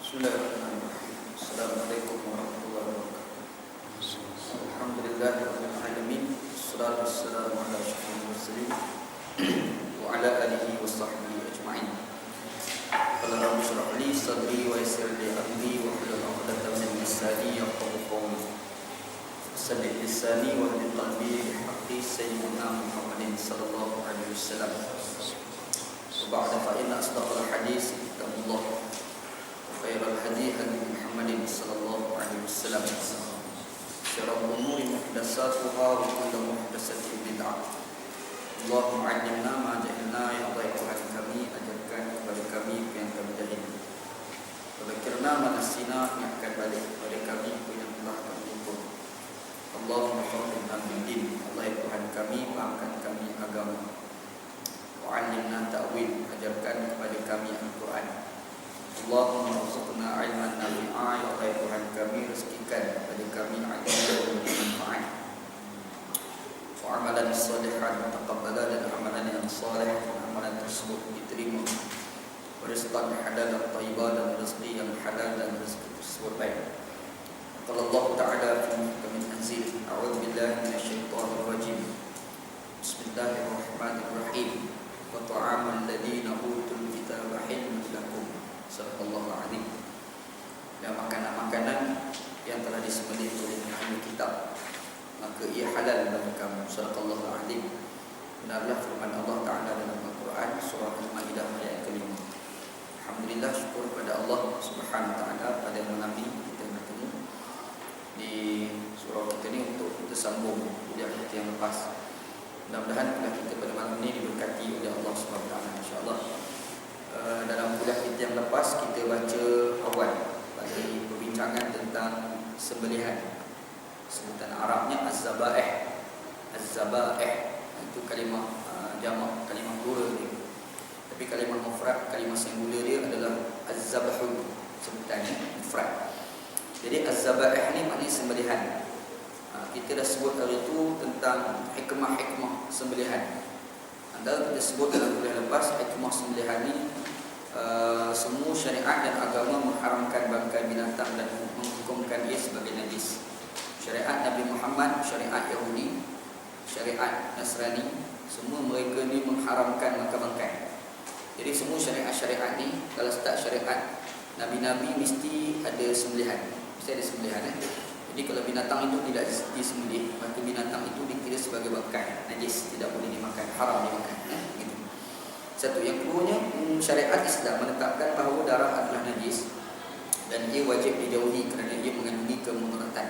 Bismillahirrahmanirrahim. Assalamualaikum warahmatullahi wabarakatuh. Alhamdulillahirabbil alamin. Wassalatu wassalamu ala asyrofil mursalin wa ala alihi washabbihi ajma'in. Qala rabbi shrah li sadri wa yassir li amri wa hlul 'uqdatam min lisani yafqahu qawli. Saddid lisani wa hdil qalbi bi haqqi sayyidina Muhammadin sallallahu alaihi wasallam. Ba'da fa inna asdaqal hadis kitabullah. Khairul hadi hadi Muhammadin sallallahu alaihi wasallam. Syarrul umuri muhdatsatuha wa kullu muhdatsatin bid'ah. Allahumma 'allimna ma jahilna ya Allah Tuhan kami, ajarkan kepada kami yang kami jahil. Dzakirna ma nasina, ingatkan balik kepada kami yang telah kami lupa. Allahumma faqihna fid-din, Allah Tuhan kami, fahamkan kami agama. Wa 'allimna ta'wil, ajarkan kepada kami Al-Quran. Allahumma rzuqna ilman nafi'a, ya Allah Tuhan kami, rezekikan kepada kami ilmu yang bermanfaat. Wa amalan shalihan mutaqabbalan, dan amalan yang saleh, amalan tersebut diterima. Wa rizqan halalan thayyiban, dan rezeki yang halal dan rezeki tersebut baik. Qala Allah Ta'ala fi muhkamil tanzil, a'udzu billahi minasyaitonir rajim. Bismillahirrahmanirrahim. Wa ta'amul ladzina utul kitaba hilmun lakum. Sallallahu alaihi. Dan makanan-makanan yang telah disembelih oleh ahli kitab, maka ia halal bagi kamu. Sallallahu alaihi. Benarlah firman Allah Ta'ala dalam Al-Quran surah Al-Maidah ayat ke-5. Alhamdulillah, syukur kepada Allah Subhanahu wa taala pada malam ini kita bertemu di surau kita ini untuk kita sambung kuliah kita yang lepas. Mudah-mudahan kuliah kita pada malam ini diberkati oleh Allah Subhanahu wa taala, insya-Allah. Dalam kuliah kita yang lepas kita baca awal bagi perbincangan tentang sembelihan. Sebutan Arabnya az-zaba'ih. Az-zaba'ih itu kalimah jamak, kalimah plural dia. Tapi kalimah mufrad, kalimah singular dia adalah az-zabhu, sebutannya mufrad. Jadi az-zaba'ih ni maknanya sembelihan. Kita dah sebut hari itu tentang hikmah-hikmah sembelihan. Anda kita sebut dalam kuliah lepas, hikmah sembelihan ni semua syariat dan agama mengharamkan bangkai binatang dan menghukumkan ia sebagai najis. Syariat Nabi Muhammad, syariat Yahudi, syariat Nasrani, semua mereka ni mengharamkan bangkai-bangkai. Jadi semua syariat-syariat ni, kalau start syariat Nabi-Nabi mesti ada sembelihan. Mesti ada sembelihan. Jadi kalau binatang itu tidak disembelih, maka binatang itu dikira sebagai bangkai, najis, tidak boleh dimakan, haram dimakan. Gitu. Satu. Yang keduanya, syariat Islam menetapkan bahawa darah adalah najis dan ia wajib dijauhi kerana ia mengandungi kemudaratan.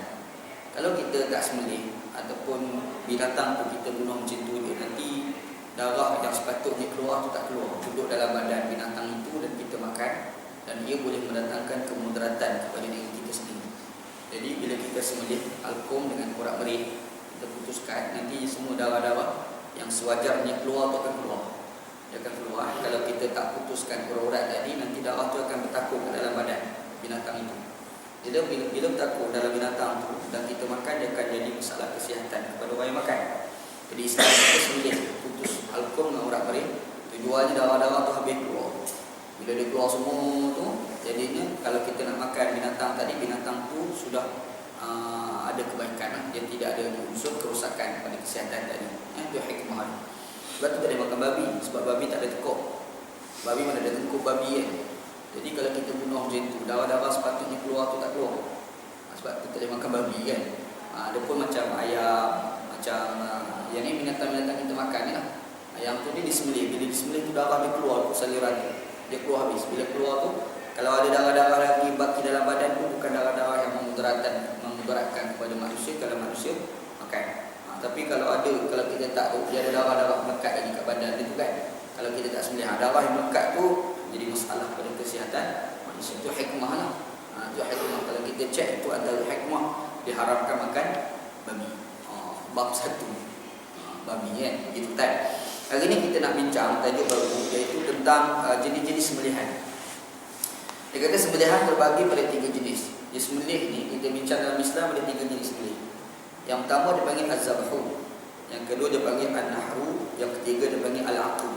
Kalau kita tak sembelih ataupun binatang tu kita bunuh macam tu, dia nanti darah yang sepatutnya keluar tu tak keluar, duduk dalam badan binatang itu dan kita makan, dan ia boleh mendatangkan kemudaratan kepada diri kita sendiri. Jadi bila kita sembelih alkum dengan urat merih, kita putuskan, nanti semua darah-darah yang sewajarnya keluar tu akan keluar. Dia akan keluar. Kalau kita tak putuskan urat-urat tadi, nanti darah tu akan bertakuk ke dalam badan binatang itu. Jadi bila bertakuk dalam binatang tu dan kita makan, dia akan jadi masalah kesihatan kepada orang yang makan. Jadi Islam kita sembelih, putus alkum dengan urat merih, tujuannya darah-darah tu habis keluar. Bila dia keluar semua tu, jadinya kalau kita nak makan binatang tadi, binatang tu sudah ada kebaikan, dia tidak ada unsur kerosakan pada kesihatan tadi. Itu hikmah. Sebab tu tak boleh makan babi, sebab babi tak ada tekuk. Babi mana ada tengkuk babi kan. Jadi kalau kita bunuh macam tu, darah-darah sepatutnya keluar tu tak keluar. Sebab tu tak boleh makan babi kan. Ada pun macam ayam, macam yang ni binatang-binatang kita makan ni lah. Ayam tu dia disembelih, bila disembelih tu darah dia keluar, saliran dia keluar habis. Bila keluar tu, kalau ada darah-darah lagi baki dalam badan tu, bukan darah-darah yang memudaratkan kepada manusia kalau manusia makan. Tapi kalau kita tak tahu, dia ada darah-darah melekat lagi kat badan dia tu kan. Kalau kita tak sembelih, darah yang melekat tu jadi masalah pada kesihatan manusia. Itu hikmah lah. Itu hikmah. Kalau kita cek, itu antara hikmah diharamkan makan babi. Bab 1 babi kan. Itu kan. Hari ni kita nak bincang tajuk baru, iaitu tentang jenis-jenis sembelihan. Dia kata sembelihan terbagi pada 3 jenis. Dia sembelih ni, kita bincang dalam Islam ada 3 jenis sembelih. Yang pertama dia panggil az-zabhu, yang kedua dia panggil an-nahru, yang ketiga dia panggil al-aqu.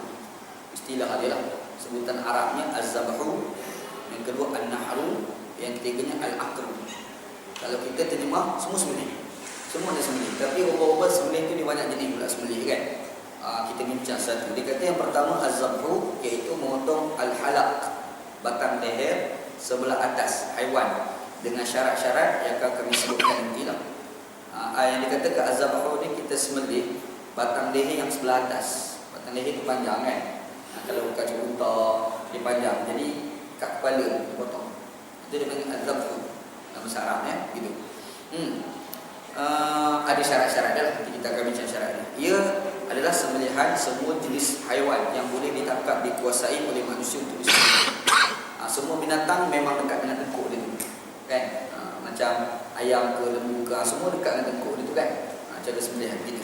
Istilah dia lah. Sebutan Arabnya az-zabhu, yang kedua an-nahru, ketiganya al-aqru. Kalau kita terjemah semua sembelih. Semua dah sembelih. Tapi rupa-rupa sembelih tu dia banyak jenis pula sembelih kan. Kita bincang satu. Dia kata yang pertama az-zabhu, iaitu memotong al-halaq, batang leher sebelah atas haiwan dengan syarat-syarat yang akan kami sebutkan nanti lah. Yang dikatakan az-zabhu ni kita sembelih batang leher yang sebelah atas. Batang leher tu panjang kan. Kalau bukan unta dia panjang. Jadi kat kepala dipotong. Itu dia panggil az-zabhu. Nama Arab gitu. Ada syarat-syarat dia lah. Kita akan bincang syarat dia. Ia adalah sembelihan semua jenis haiwan yang boleh ditangkap, dikuasai oleh manusia untuk disembelih. Semua binatang memang dekat dengan tengkuk dia tu kan. Macam ayam ke lembu ke, semua dekat dengan tengkuk dia tu kan. Cara sembelihan gitu.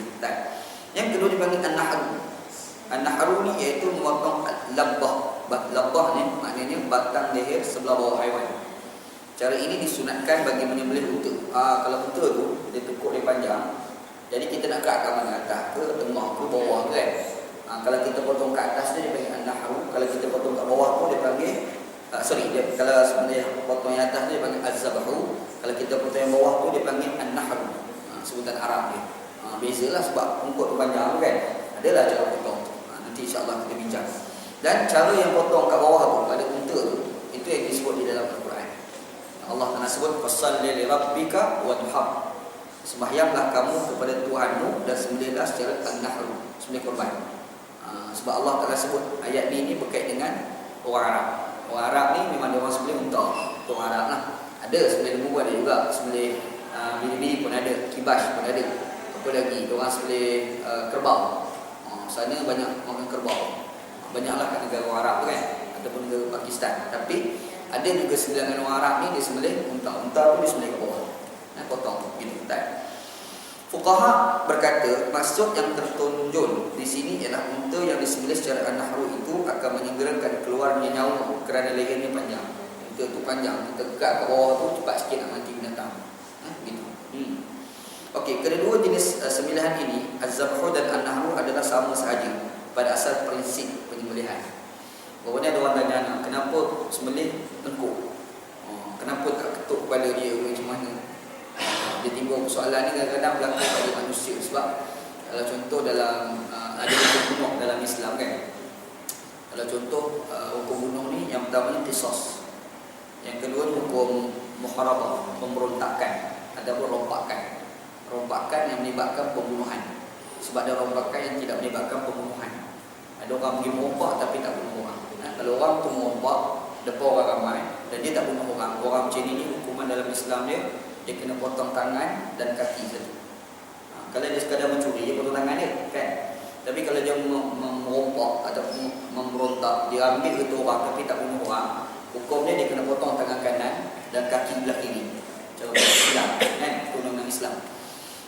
Yang kedua dipanggil an-nahru. An-nahru ni iaitu memotong labbah. Labbah ni maknanya batang leher sebelah bawah haiwan. Cara ini disunatkan bagi menyembelih unta. Kalau unta tu dia tengkuk dia panjang, jadi kita nak kat mana, atas ke tengah ke bawah kan. Kalau kita potong kat atas dia panggil an-nahru. Kalau kita potong kat bawah tu dia panggil kalau sebenarnya potong yang atas dia panggil az-zabhu. Kalau kita potong yang bawah tu dia panggil an-nahru. Sebutan Arab dia. Bezalah sebab tengkuk tu panjang kan. Adalah cara potong. Nanti insya-Allah kita bincang. Dan cara yang potong kat bawah tu pada unta tu, itu yang disebut di dalam Al-Quran. Allah Taala sebut fasalli li rabbika wanhar. Sembahyanglah kamu kepada Tuhanmu dan sembelihlah secara an-nahru, sembelih korban. Sebab Allah Taala sebut ayat ini berkait dengan orang Arab. Orang Arab ni memang dia orang sembelih unta. Orang Arab lah. Ada sembelih lembu ada juga, sembelih bili-bili pun ada, kibas pun ada. Apa lagi? Orang sembelih kerbau. Sana banyak makan kerbau. Banyaklah kat negara orang Arab tu kan, ataupun negara Pakistan. Tapi ada juga sebilangan orang Arab ni dia sembelih unta. Unta pun dia sembelih ke bawah. Potong gitu kan. Fuqaha berkata maksud yang tertonjol di sini ialah unta yang disembelih secara an-nahru itu akan menyegerakan keluarnya nyawa kerana lehernya panjang. Unta tu panjang, kita gerak ke bawah tu cepat sikit nak mati binatang. Gitu. Okey, kedua jenis sembelihan ini az-zabhu dan an-nahru adalah sama sahaja pada asal prinsip penyembelihan. Bahawa ada orang tanya, kenapa sembelih tengkuk? Kenapa tak ketuk kepala dia macam mana? Dia timbul persoalan ni kadang-kadang berlaku pada manusia. Sebab kalau contoh dalam ada hukum bunuh dalam Islam kan. Kalau contoh hukum bunuh ni yang pertama ni qisas. Yang kedua hukum muharabah, pemberontakan ataupun rompakan. Rompakan yang melibatkan pembunuhan. Sebab ada rompakan yang tidak melibatkan pembunuhan. Ada orang pergi merompak tapi tak bunuh orang. Kalau orang tu merompak depan orang ramai dan dia tak bunuh orang, orang macam ni hukuman dalam Islam dia kena potong tangan dan kaki saja. Kalau dia sekadar mencuri, dia potong tangan dia kan. Tapi kalau dia merompak atau memberontak, dia ambil itu orang tapi tak bunuh orang, hukumnya dia kena potong tangan kanan dan kaki belah kiri. Cara Islam kan, undang-undang Islam.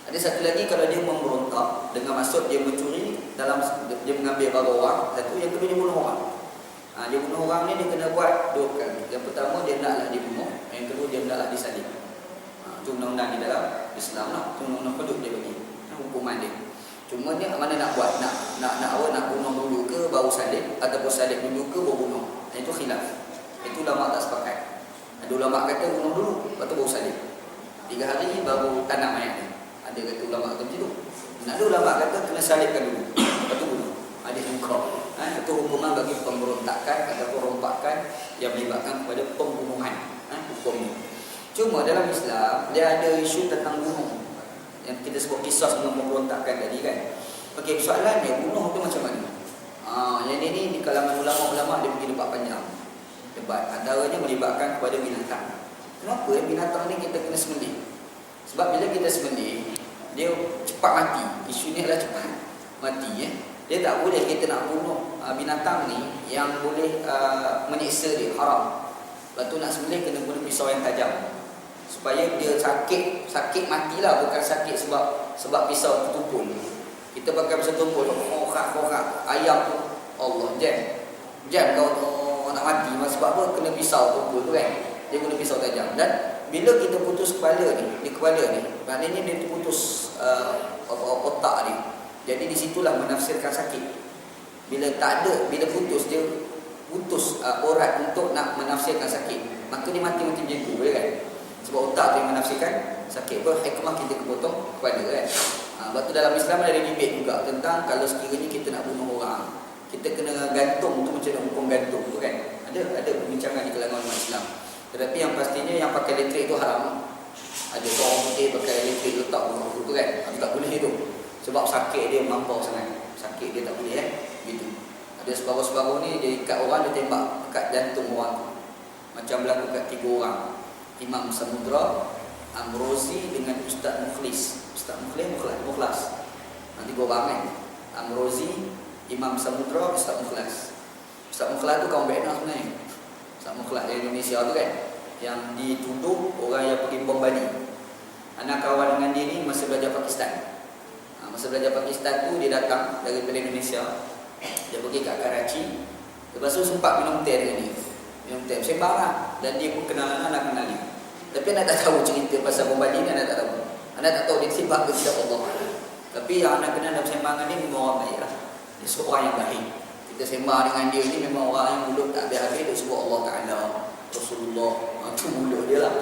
Ada satu lagi, kalau dia memberontak dengan maksud dia mencuri, dalam dia mengambil barang orang, satu, yang kedua dia bunuh orang. Dia bunuh orang ni dia kena buat dua kali. Yang pertama dia naklah dibunuh, yang kedua dia naklah disalib. Itu undang-undang di dalam Islam lah. Itu undang-undang hudud dia bagi. Hukuman dia. Cuma dia mana nak buat, nak bunuh dulu ke baru salib, ataupun salib dulu ke baru bunuh. Itu khilaf. Itu ulama tak sepakat. Ada ulama kata bunuh dulu, lepas tu baru salib. 3 hari baru tanam mayat dia. Ada kata ulama kata macam tu. Ada ulama kata kena salibkan dulu, lepas tu bunuh. Ada juga. Itu hukuman bagi pemberontakan ataupun rompakan yang melibatkan kepada pembunuhan. Hukumnya. Cuma dalam Islam dia ada isu tentang bunuh yang kita sebut kisah dengan pemberontakan tadi kan. Okey, soalannya bunuh tu macam mana? Yang ini di kalangan ulama-ulama dia pergi debat panjang. Debat antaranya melibatkan kepada binatang. Kenapa binatang ni kita kena sembelih? Sebab bila kita sembelih dia cepat mati. Isu ni adalah cepat mati ya. Dia tak boleh kita nak bunuh binatang ni yang boleh menyiksa dia, haram. Lepas tu nak sembelih kena guna pisau yang tajam supaya dia sakit matilah, bukan sakit sebab pisau tu tumpul. Kita pakai pisau tumpul, khorak ayam tu Allah jam kau nak mati. Sebab apa? Kena pisau tumpul tu kan. Dia guna pisau tajam. Dan bila kita putus kepala ni, di kepala ni, maknanya dia terputus otak dia. Jadi di situlah menafsirkan sakit. Bila tak ada, bila putus dia putus urat untuk nak menafsirkan sakit, maka dia mati macam tu, boleh kan? Sebab otak tu yang menafsirkan sakit pun hikmah kita kepotong kepada kan. Lepas tu dalam Islam ada debate juga tentang kalau sekiranya kita nak bunuh orang, kita kena gantung tu macam mana hukum gantung tu kan. Ada perbincangan di kalangan umat Islam. Tetapi yang pastinya yang pakai elektrik tu haram. Ada orang putih pakai elektrik letak bunuh tu kan. Tak boleh tu. Sebab sakit dia melampau sangat. Sakit dia tak boleh gitu. Ada separuh-separuh ni dia ikat orang, dia tembak dekat jantung orang tu. Macam berlaku kat 3 orang. Imam Samudra, Amrozi dengan Ustaz Mukhlis. Ustaz Mukhlas. Nanti 3 orang kan. Amrozi, Imam Samudra, Ustaz Mukhlas. Ustaz Mukhlas tu kaum Vietnam sebenarnya. Ustaz Mukhlas di Indonesia tu kan, yang dituduh orang yang pergi bom Bali. Anak kawan dengan dia ni masa belajar Pakistan. Masa belajar Pakistan tu dia datang daripada Indonesia. Dia pergi kat Karachi. Lepas tu sempat minum teh dengan dia. Minum teh sembang lah. Dan dia pun kenal anak kenal dia. Tapi anak tak tahu cerita pasal bom Bali ni, anak tak tahu. Anak tak tahu dia sembang ke tidak Allah. Tapi yang anak kenal dalam sembangan ni memang orang baik lah. Dia seorang yang baik. Kita sembang dengan dia ni memang orang yang mulut tak habis-habis. Dia sebut Allah Ta'ala, Rasulullah. Itu mulut dia lah.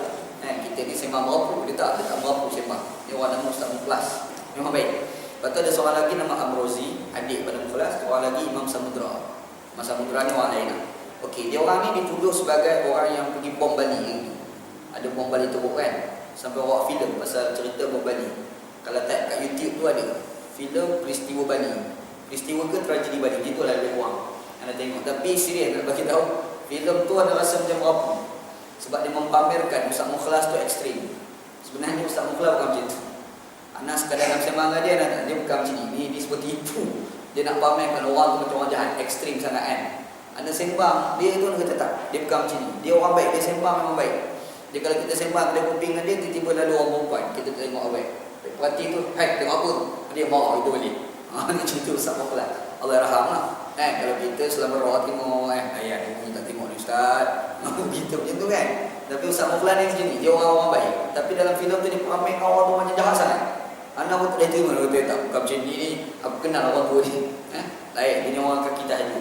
Kita ni sembang berapa, dia tak berapa sembang. Dia orang nama Ustaz Mukhlas. Memang baik. Lepas tu ada seorang lagi nama Amrozi, adik pada Mukhlas. Seorang lagi Imam Samudra. Imam Samudra ni orang lain lah. Okey, dia orang ni dituduh sebagai orang yang pergi bom Bali. Ada bom Bali teruk kan. Sampai buat filem pasal cerita bom Bali. Kalau type kat YouTube tu ada filem peristiwa Bali. Peristiwa ke tragedi Bali. Itulah lebih kurang anda tengok. Tapi serius nak bagi tahu, filem tu ada rasa macam berapa. Sebab dia mempamerkan Ustaz Mukhlas tu ekstrim. Sebenarnya Ustaz Mukhlas bukan macam tu. Anak sekadar dalam sembang dia bukan macam ni. Dia seperti itu. Dia nak pamerkan orang tu macam orang jahat, ekstrim sangat kan. Anak sembang, dia tu nak kata tak, dia bukan macam ni. Dia orang baik, dia sembang memang baik. Dia kalau kita sembang, dia kuping dengan dia, tiba-tiba lalu orang perempuan, kita tengok awak. Perhati tu, hai tengok apa tu? Dia marah itu balik. Ni cerita Ustaz Mukhlas. Allah raham lah. Kalau kita selama roh tengok, ayat ni tak tengok ni Ustaz. Kita macam tu kan. Tapi Ustaz Mukhlas ni macam ni, dia orang baik. Tapi dalam filem tu dia pamerkan orang tu macam jahat sangat. Anak pun tak boleh terima. Dia kata tak, bukan macam ni. Aku kenal orang tua ni. Lain, dia ni orang kaki tak ada.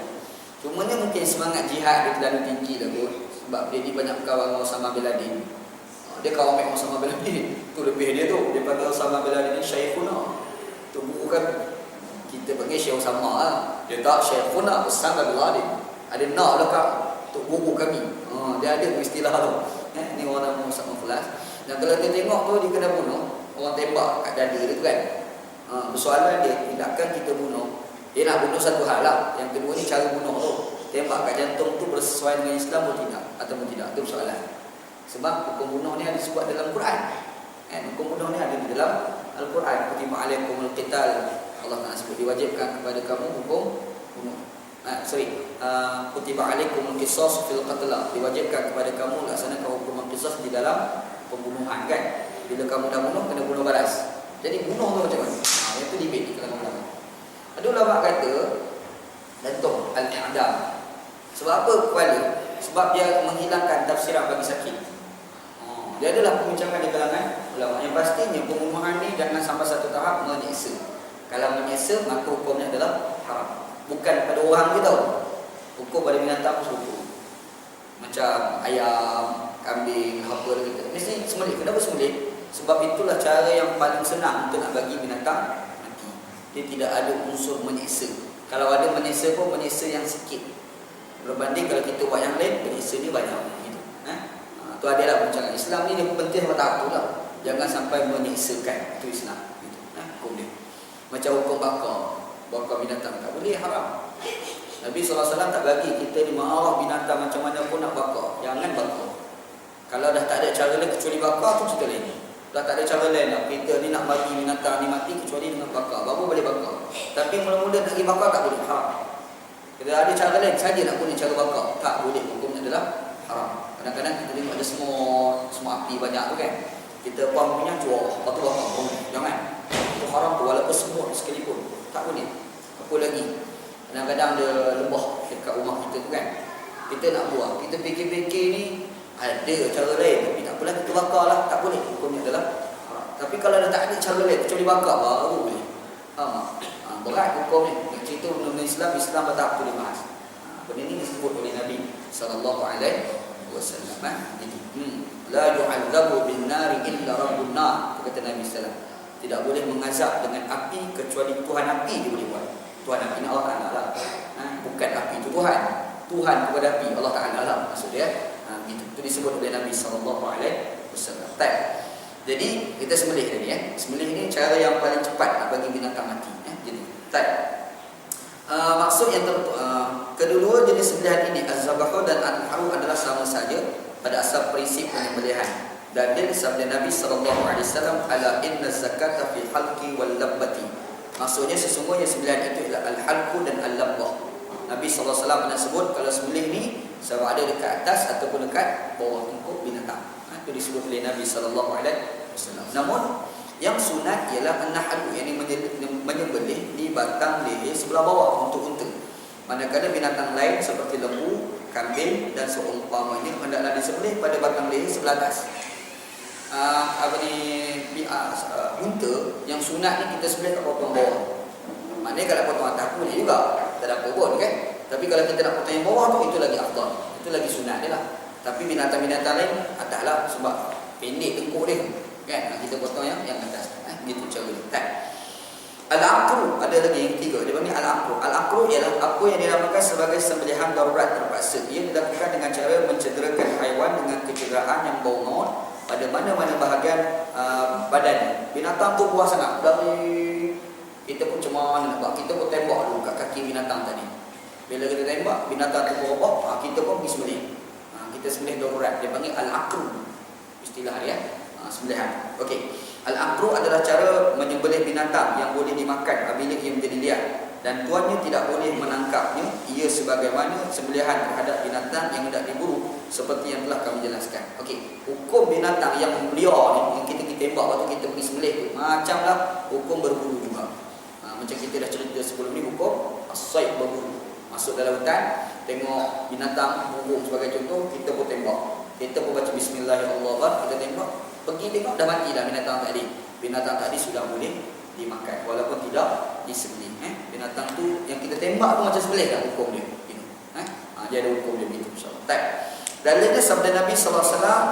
Cumanya mungkin semangat jihad dia terlalu tinggi lah kot. Sebab dia ni banyak kawan dengan Osama bin Laden. Dia kawan dengan Osama bin Laden. Tu lebih dia tu. Dia panggil Osama bin Laden ni Syekhuna. Tu buku kan. Kita panggil Syekh Osama lah. Dia tak Syekhuna Osama bin Laden. Ada nak lah kak. Tu buku kami. Dia ada istilah tu. Ni orang nama Ustaz Mukhlas. Dan kalau kita tengok tu dia kena bunuh. Orang tembak kat dada dia tu kan. Persoalan dia, tidakkan kita bunuh. Dia nak bunuh satu hal lah. Yang kedua ni cara bunuh tu. Tembak kat jantung tu bersesuaian dengan Islam atau tidak? Ataupun tidak? Itu persoalan. Sebab hukum bunuh ni ada disebut dalam Quran. Hukum bunuh ni ada di dalam Al-Quran. Kutiba alaikumul qital. Allah Ta'ala sebut diwajibkan kepada kamu hukum bunuh. Kutiba alaikumul qisas fil qatla. Diwajibkan kepada kamu laksanakan hukuman qisas di dalam pembunuhan kan. Bila kamu dah bunuh, kena bunuh balas. Jadi bunuh tu macam mana? Yang tu debate di kalangan ulama. Ada ulama kata gantung al-i'dam. Sebab apa kepala? Sebab dia menghilangkan tafsiran bagi sakit. Dia adalah pembincangan di kalangan ulama. Yang pastinya pembunuhan ni jangan sampai satu tahap menyiksa. Kalau menyiksa, maka hukumnya adalah haram. Bukan pada orang kita. Hukum pada binatang serupa. Macam ayam, kambing, apa kita. Mesti sembelih. Kenapa sembelih? Sebab itulah cara yang paling senang untuk nak bagi binatang mati. Dia tidak ada unsur menyiksa. Kalau ada menyiksa pun menyiksa yang sikit. Berbanding kalau kita buat yang lain, menyiksa ni banyak gitu. Tu adalah perbincangan Islam ni dia penting pada tahap tu lah. Jangan sampai menyiksakan. Itu Islam gitu. Hukum dia. Macam hukum bakar binatang tak boleh, haram. Nabi SAW tak bagi kita ni marah binatang macam mana pun nak bakar. Jangan bakar. Kalau dah tak ada cara lain kecuali bakar tu cerita lain. Dah tak ada cara lain lah. Kita ni nak bagi binatang ni mati kecuali dengan bakar. Baru boleh bakar. Tapi mula-mula nak pergi bakar tak boleh. Haram. Kita ada cara lain saja nak guna cara bakar. Tak boleh. Hukumnya adalah haram. Kadang-kadang kita tengok ada semua api banyak tu kan. Kita buang minyak cuak. Lepas tu bakar. Jangan. Itu haram tu walaupun semua sekalipun. Tak boleh. Apa lagi? Kadang-kadang ada lembah dekat rumah kita tu kan. Kita nak buang. Kita fikir-fikir ni ada cara lain. Tapi tak apalah kita bakar lah. Tak boleh. Hukumnya adalah haram. Tapi kalau dah tak ada cara lain kecuali bakar baru boleh. Berat hukum ni. Cerita benda-benda Islam bertahap tu dia bahas. benda ini disebut oleh Nabi sallallahu alaihi wasallam. La yu'adzabu bin nari illa rabbun nar, kata Nabi sallallahu alaihi wasallam. Tidak boleh mengazab dengan api kecuali Tuhan api dia boleh buat. Tuhan api ni Allah Taala lah. Bukan api itu Tuhan. Tuhan kepada api Allah Taala lah maksud dia. Itu disebut oleh Nabi sallallahu alaihi wasallam. Jadi kita sembelih tadi Sembelih ni cara yang paling cepat nak bagi binatang mati Jadi maksud yang kedua jenis sembelihan ini az-zabahu dan al-haru adalah sama saja pada asal prinsip penyembelihan. Dalil sabda Nabi sallallahu alaihi wasallam ala inna zakata fi halqi wal labbati. Maksudnya sesungguhnya sembelihan itu adalah al-halqu dan al-labbah. Nabi sallallahu alaihi wasallam pernah sebut kalau sembelih ni sama ada dekat atas ataupun dekat bawah tungkuk binatang. Itu disebut oleh Nabi sallallahu alaihi wasallam. Namun yang sunat ialah an-nahlu, yakni menyembelih di batang leher sebelah bawah untuk unta. Manakala binatang lain seperti lembu, kambing dan seumpamanya hendaklah disembelih pada batang leher sebelah atas. Unta yang sunat ni kita sembelih kat potong bawah. Maknanya kalau potong atas boleh juga, tak ada apa pun kan. Tapi kalau kita nak potong yang bawah tu, itu lagi afdal, itu lagi sunat dia lah. Tapi binatang-binatang lain atas lah, sebab pendek tengkuk dia kan, kita potong yang atas. Gitu cara dia. Al-aqru ada lagi yang ketiga, dia panggil al-aqru. Al-aqru ialah apa yang dinamakan sebagai sembelihan darurat terpaksa. Ia dilakukan dengan cara mencederakan haiwan dengan kecederaan yang bau maut pada mana-mana bahagian badannya. Binatang tu buah sangat, dari kita pun cuma nak buat, kita pun tembak dulu kat kaki binatang tadi. Bila kita tembak binatang tu berubah, kita pun pergi sembelih. Kita sembelih darurat, dia panggil al-aqru, istilah dia sembelihan. Okey. Al-aqru adalah cara menyembelih binatang yang boleh dimakan apabila ia menjadi liar dan tuannya tidak boleh menangkapnya. Ia sebagaimana sembelihan terhadap binatang yang hendak diburu seperti yang telah kami jelaskan. Okey, hukum binatang yang liar ni yang kita tembak waktu kita pergi sembelih tu macamlah hukum berburu juga. Macam kita dah cerita sebelum ni, hukum as-sayd berburu. Masuk dalam hutan, tengok binatang burung sebagai contoh, kita pun tembak. Kita pun baca bismillahirrahmanirrahim, kita tembak. Pergi tengok dah mati dah binatang tadi. Binatang tadi sudah boleh dimakan walaupun tidak disembelih. Binatang tu yang kita tembak tu macam sembelih dah hukum dia. Gitu. Dia ada hukum dia begitu insya-Allah. Dalilnya sabda Nabi sallallahu alaihi wasallam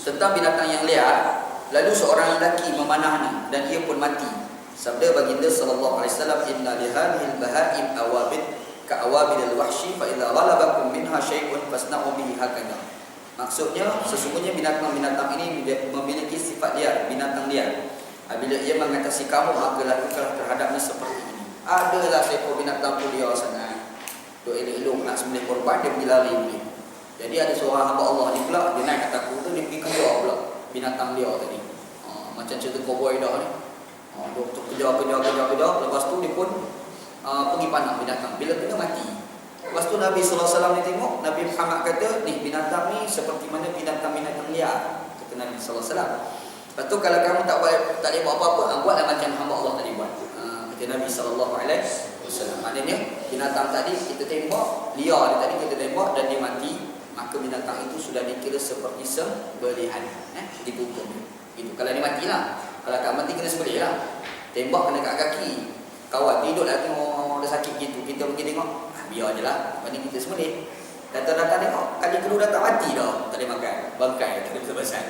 tentang binatang yang liar, lalu seorang lelaki memanahnya dan ia pun mati. Sabda baginda sallallahu alaihi wasallam, inna lihadhil bahaim awabid ka awabil wahshi fa idza ghalabakum minha syai'un fasna'u bihi hakadha. Maksudnya sesungguhnya binatang-binatang ini memiliki sifat liar, binatang liar. Apabila ia mengatasi kamu, maka lakukanlah terhadapnya seperti ini. Adalah seekor binatang tu liar sangat, tu elok-elok nak sembelih korban, dia pergi lari pula. Jadi ada seorang hamba Allah ni pula, dia naik atas kuda, dia pergi kejar pula binatang liar tadi. Macam cerita cowboy dah ni. Doktor kejar, lepas tu dia pun pergi panah binatang. Bila kena mati. Lepas tu Nabi sallallahu alaihi wasallam ni tengok, Nabi Muhammad kata, ni binatang ni seperti mana binatang-binatang liar, kata Nabi sallallahu alaihi wasallam. Lepas tu kalau kamu tak boleh buat apa-apa, buatlah macam hamba Allah tadi buat. Kata Nabi sallallahu alaihi wasallam. Maknanya binatang tadi kita tembak, liar dia tadi kita tembak dan dia mati, maka binatang itu sudah dikira seperti sembelihan. Dihukum dia. Itu kalau dia matilah. Kalau tak mati kena sembelih lah. Tembak kena kat kaki. Kawan tidur lah tengok dia sakit gitu, kita pergi tengok, biar je lah, lepas ni kita sembelih. Datang-datang tengok, kali kedua datang mati dah, tak boleh makan, bangkai, tak boleh besar-besar.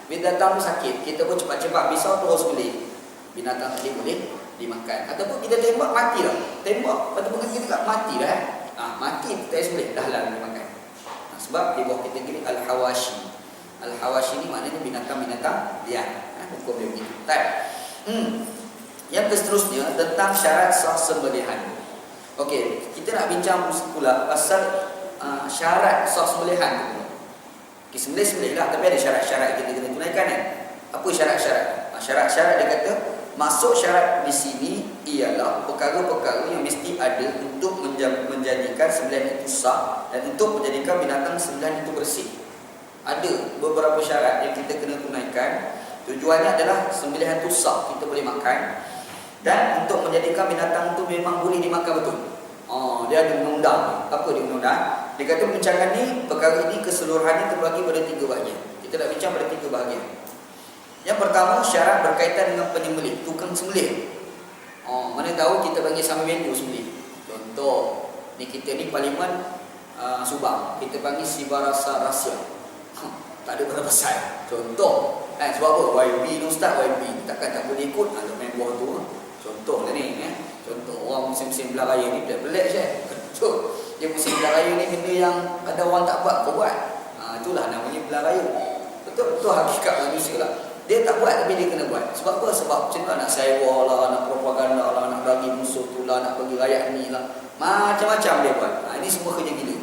Bila datang tu sakit, kita pun cepat-cepat pisau terus sembelih. Binatang tadi boleh dimakan. Ataupun kita tembak mati dah, tembak, lepas tu kita tak mati dah. Mati kita sembelih, dah lah dimakan. Sebab di bawah kategori al-hawashi. Al-hawashi ni maknanya binatang-binatang liar. Hukum dia begitu. Yang seterusnya tentang syarat sah sembelihan. Okey, kita nak bincang pula pasal syarat sah sembelihan. Okey, sembelih lah, tapi ada syarat-syarat kita kena tunaikan kan. Apa syarat-syarat? Syarat-syarat dia kata, maksud syarat di sini ialah perkara-perkara yang mesti ada untuk menjadikan sembelihan itu sah dan untuk menjadikan binatang sembelihan itu bersih. Ada beberapa syarat yang kita kena tunaikan. Tujuannya adalah sembelihan itu sah, kita boleh makan. Dan untuk menjadikan binatang itu memang boleh dimakan betul. Dia ada undang-undang. Apa dia undang? Dia kata bincangan ni, perkara ini keseluruhannya terbagi pada 3 bahagian. Kita nak bincang pada 3 bahagian. Yang pertama, syarat berkaitan dengan penyembelih, tukang sembelih. Mana tahu kita bagi sama menu sembelih. Contoh, Ni kita ni parlimen Subang, kita panggil Sibarasa Rahsia. Tak ada berapa besar. Contoh, sebab apa? YB ni ustaz YB, takkan tak boleh ikut member tu. Contoh lah ni, contoh orang musim-musim belah raya ni pelik-pelik je. So, dia musim belah raya ni benda yang ada orang tak buat, kau buat. Itulah namanya belah raya. Betul-betul hakikat manusia lah. Dia tak buat tapi dia kena buat. Sebab apa? Sebab macam mana nak sewa lah, nak propaganda lah, nak bagi musuh tu lah, nak bagi rakyat ni lah. Macam-macam dia buat. Ini semua kerja gila.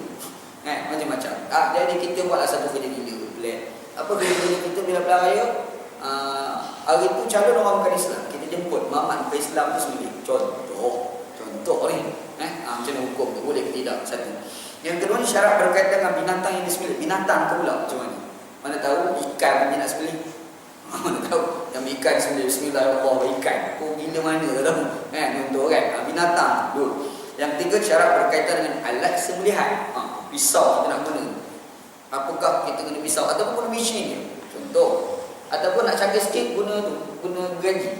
Macam-macam. Jadi kita buatlah satu kerja gila. Apa kerja gila kita bila belah raya? Hari tu calon orang bukan Islam, kita jemput mamat ke Islam tu sendiri. Contoh ni. Macam mana hukum tu? Boleh ke tidak? Satu. Yang kedua ni syarat berkaitan dengan binatang yang disembelih. Binatang tu pula macam mana? Mana tahu ikan yang nak sembelih. Mana tahu yang ikan sembelih bismillahirrahmanirrahim ikan. Kau gila mana tak tahu. Contoh kan. Binatang tu. Yang ketiga syarat berkaitan dengan alat sembelihan. Pisau kita nak guna. Apakah kita guna pisau ataupun guna mesin je. Contoh. Ataupun nak canggih sikit guna gaji.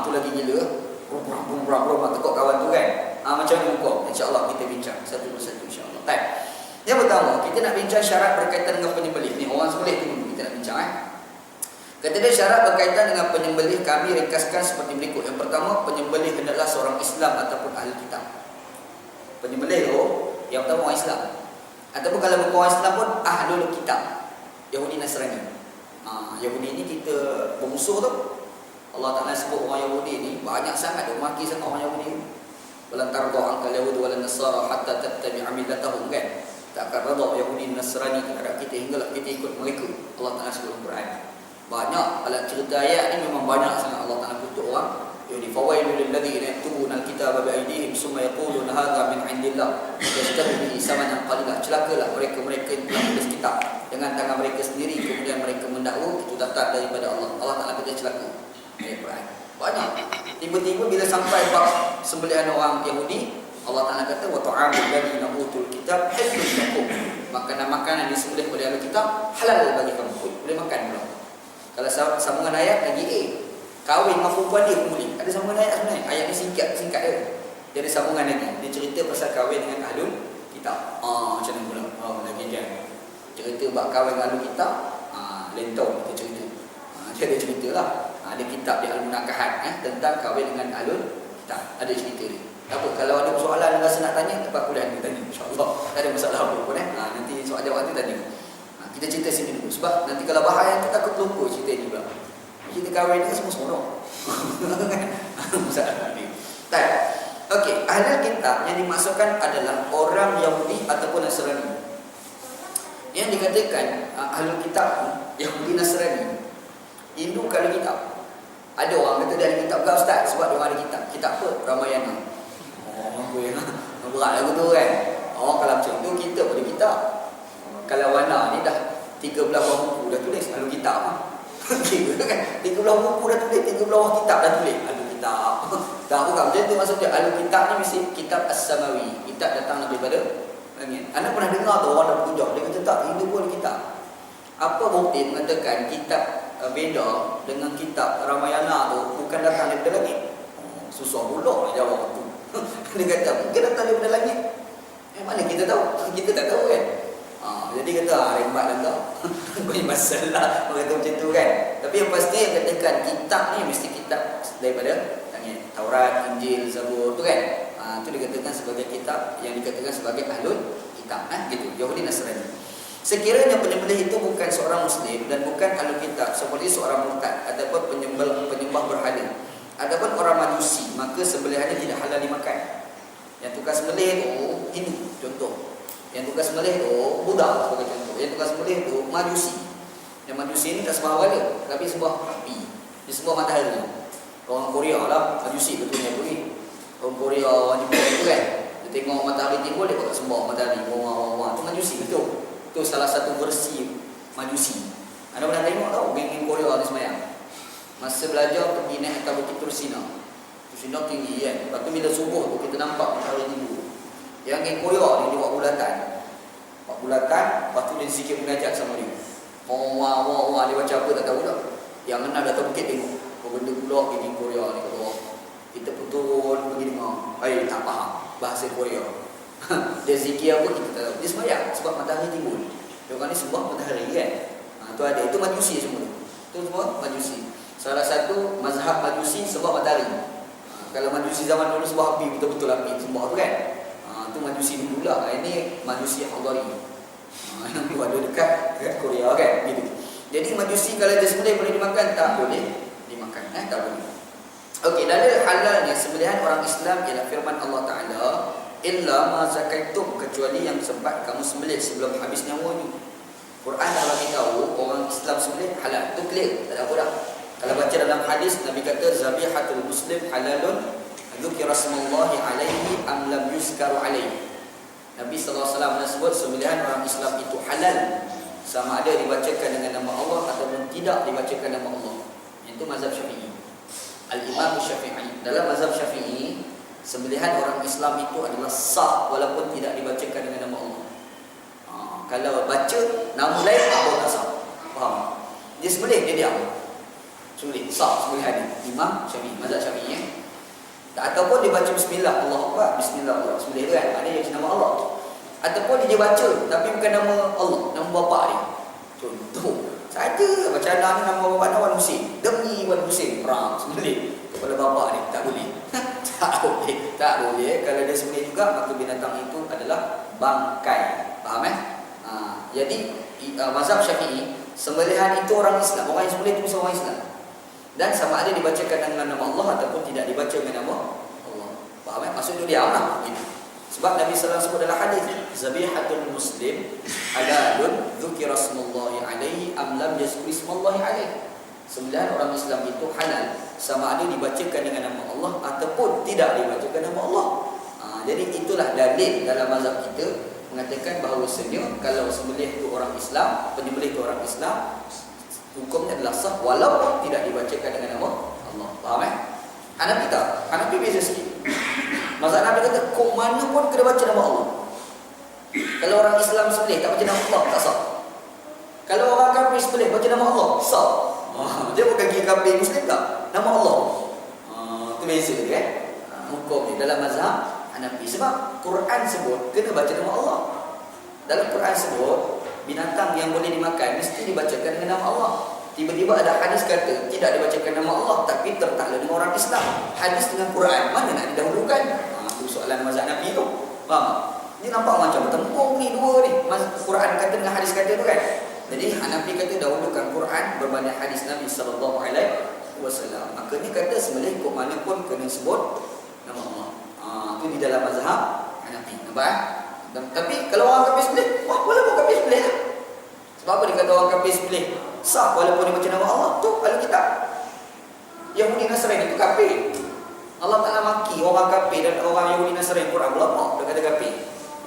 Tu lagi gila. Brum tekuk kawan tu kan. Macam ni hukum. InsyaAllah kita bincang satu persatu insyaAllah. Yang pertama, kita nak bincang syarat berkaitan dengan penyembelih. Ni orang sembelih tu dulu kita nak bincang. Kata dia syarat berkaitan dengan penyembelih kami ringkaskan seperti berikut. Yang pertama, penyembelih hendaklah seorang Islam ataupun ahli kitab. Penyembelih tu yang pertama orang Islam. Ataupun kalau bukan orang Islam pun ahlul kitab, Yahudi Nasrani. Yahudi ni kita bermusuh tu. Allah Ta'ala sebut orang Yahudi ni banyak sangat dia maki sangat orang Yahudi. Walan tarda ankal yahud walan nasara hatta tattabi'a millatahum kan. Tak akan redha Yahudi Nasrani terhadap kita hinggalah kita ikut mereka. Allah Ta'ala sebut dalam Quran. Banyak alat cerita ayat ni memang banyak sangat Allah Ta'ala kutuk orang Yahudi. Fawailul lil ladzina yaktubuna al-kitaba bi aydihim summa yaquluna hadza min 'indillah yashtaru bihi samanan qalila. Celakalah mereka-mereka yang telah menulis kitab dengan tangan mereka sendiri kemudian mereka mendakwa itu datang daripada Allah. Allah Ta'ala kata celaka. Banyak. Tiba-tiba bila sampai bab sembelihan orang Yahudi, Allah Ta'ala kata wa ta'amul ladina utul kitab halal lakum. Makanan-makanan yang disembelih oleh ahli kitab halal bagi kamu. Boleh makan pula. Kalau sambungan ayat lagi kahwin dengan perempuan dia boleh. Ada sambungan ayat sebenarnya. Ayat ni singkat dia. Dia ada sambungan lagi. Dia cerita pasal kahwin dengan ahlul kitab. Macam mana pula? Lagi kan. Cerita bab kahwin dengan ahlul kitab, lentong kita cerita. Dia ada cerita lah. Ada kitab di Al-Munakahat tentang kahwin dengan ahlul kitab. Ada cerita dia. Apa? Kalau ada soalan rasa nak tanya, tempat kuliah kita tanya. InsyaAllah. Tak ada masalah apa pun. Nanti soal jawab tu tanya. Kita cerita sini dulu. Sebab nanti kalau bahaya kita takut lupa cerita ni pula. Kita kahwin ni semua seronok. Masalah ni. Okey, ahlul kitab yang dimaksudkan adalah orang Yahudi ataupun Nasrani. Yang dikatakan ahlul kitab Yahudi Nasrani. Hindu kalau kitab. Ada orang kata dia ada kitab ke ustaz sebab dia ada kitab. Kitab apa? Ramayana. Apa yang berat lagu tu kan. Kalau macam tu kita pun ada kitab. Kalau Wana ni dah 13 buah buku dah tulis ahlul kitab. Kira kan 13 buku dah tulis, 13 buah kitab dah tulis ahlul kitab. Tak bukan macam tu maksudnya. Ahlul kitab ni mesti kitab as-samawi. Kitab datang daripada langit. Anda pernah dengar tu orang dah bertunjuk dia kata tak, Hindu pun ada kitab. Apa bukti mengatakan kitab Veda dengan kitab Ramayana tu bukan datang daripada langit? Susah pula nak jawab tu. Dia kata mungkin datang daripada langit. Mana kita tahu? Kita tak tahu kan. Jadi kata rembat lah kau. Kau ni masalah kata macam tu kan. Tapi yang pasti yang katakan kitab ni mesti kitab daripada langit. Taurat, Injil, Zabur tu kan. Itu dikatakan sebagai kitab yang dikatakan sebagai ahlul kitab gitu. Yahudi Nasrani. Sekiranya penyembelih itu bukan seorang Muslim dan bukan ahlul kitab seperti seorang murtad ataupun penyembah berhala, adapun orang Majusi, maka sembelihannya tidak halal dimakan. Yang tukar sembelih itu Hindu contoh. Yang tukar sembelih itu Buddha sebagai contoh. Yang tukar sembelih itu Majusi. Yang Majusi ini tak sembah berhala tapi sembah api. Dia sembah matahari. Orang Korea lah Majusi betulnya pergi. Orang Korea orang Jepun itu kan. Dia tengok matahari timbul dia tak sembah matahari. Wah tu Majusi betul. Itu salah satu versi Majusi. Anda pernah tengok tahu geng-geng Korea ni semayang. Masa belajar pergi naik atas Bukit Tursina. Tursina tinggi kan. Lepas tu bila subuh tu kita nampak matahari timbul. Yang geng Korea ni dia buat bulatan. Lepas tu dia zikir munajat sama dia. Wah dia baca apa tak tahu dah. Yang kena datang bukit tengok. Apa benda pula geng Korea ni kata. Kita betul pergi dengar. Tak faham bahasa Korea. Dia zikir apa kita tahu. Dia sembahyang sebab matahari timbul. Dia orang ni sembah matahari kan. Tu ada, itu majusi semua. Itu semua majusi. Salah satu mazhab majusi sembah matahari. Kalau majusi zaman dulu sembah api, betul-betul api sembah tu kan. Tu majusi dulu lah. Ini majusi Hadari. Yang tu ada dekat Korea kan gitu. Jadi majusi kalau dia sembelih boleh dimakan? Tak boleh dimakan. Tak boleh. Okey, dalil halalnya sembelihan orang Islam ialah firman Allah Taala, illa ma zakaitum, kecuali yang sempat kamu sembelih sebelum habis nyawanya. Quran dah bagi tahu orang Islam sembelih halal. Itu clear, tak ada apa dah. Kalau baca dalam hadis Nabi kata zabihatul muslim halalun dzukira smallahi alaihi am lam yuzkaru alaihi. Nabi sallallahu alaihi wasallam menyebut sembelihan orang Islam itu halal sama ada dibacakan dengan nama Allah ataupun tidak dibacakan nama Allah. Itu mazhab Syafi'i. Al-Imam Syafi'i, dalam mazhab Syafi'i, sembelihan orang Islam itu adalah sah walaupun tidak dibacakan dengan nama Allah. Kalau baca nama lain, apa tak sah? Faham? Dia sembelih, dia diam. Sembelih, sah sembelihan ni. Imam Syafi'i, mazhab Syafi'i. Ataupun dia baca bismillah, Allah Akbar, bismillah, Allah. Sembelih tu kan, ada yang nama Allah. Ataupun dia baca, tapi bukan nama Allah, nama bapa dia. Contoh, saja macam anak ni nama bapa Wan Husin. Demi Wan Husin perang sembelih kepada bapa dia. Tak boleh. Tak boleh. Tak boleh. Kalau dia sembelih juga, maka binatang itu adalah bangkai. Faham jadi mazhab Syafi'i, sembelihan itu orang Islam. Orang yang sembelih itu mesti orang Islam. Dan sama ada dibacakan dengan nama Allah ataupun tidak dibaca dengan nama Allah. Faham maksud itu dia lah. Sebab Nabi sallallahu alaihi wasallam sebut dalam hadis, zabihatul muslim halalun dzukira smallahi alaihi am lam yazkur smallahi alaihi. Sembelihan orang Islam itu halal sama ada dibacakan dengan nama Allah ataupun tidak dibacakan nama Allah. Jadi itulah dalil dalam mazhab kita mengatakan bahawasanya kalau sembelih itu orang Islam, penyembelih itu orang Islam, hukumnya adalah sah walaupun tidak dibacakan dengan nama Allah. Faham Hanafi tak? Hanafi beza sikit. Mazhab Nabi kata, kok mana pun kena baca nama Allah. Kalau orang Islam sembelih tak baca nama Allah, tak sah. Kalau orang kafir sembelih baca nama Allah, sah. Dia bukan kira kafir Muslim tak? Nama Allah. Itu beza dia kan? Hukum ni dalam mazhab Hanafi. Sebab Quran sebut kena baca nama Allah. Dalam Quran sebut binatang yang boleh dimakan mesti dibacakan dengan nama Allah. Tiba-tiba ada hadis kata tidak dibacakan nama Allah tapi tertakluk dengan orang Islam. Hadis dengan Quran mana nak didahulukan? Itu soalan mazhab Nabi tu. Faham? Dia nampak macam bertempur ni dua ni. Quran kata dengan hadis kata tu kan. Jadi Hanafi kata dahulukan Quran berbanding hadis Nabi sallallahu alaihi wasallam. Makanya kata sembelih kok mana pun kena sebut nama Allah. Itu di dalam mazhab Hanafi. Nampak Tapi kalau orang kafir sembelih, wah boleh pun kafir sembelih lah. Sebab apa dia kata orang kafir sembelih sah walaupun dia baca nama Allah? Tu Alkitab. Yahudi Nasrani itu kafir. Allah Ta'ala maki orang kafir dan orang Yahudi Nasrani Quran berapa dia kata kafir.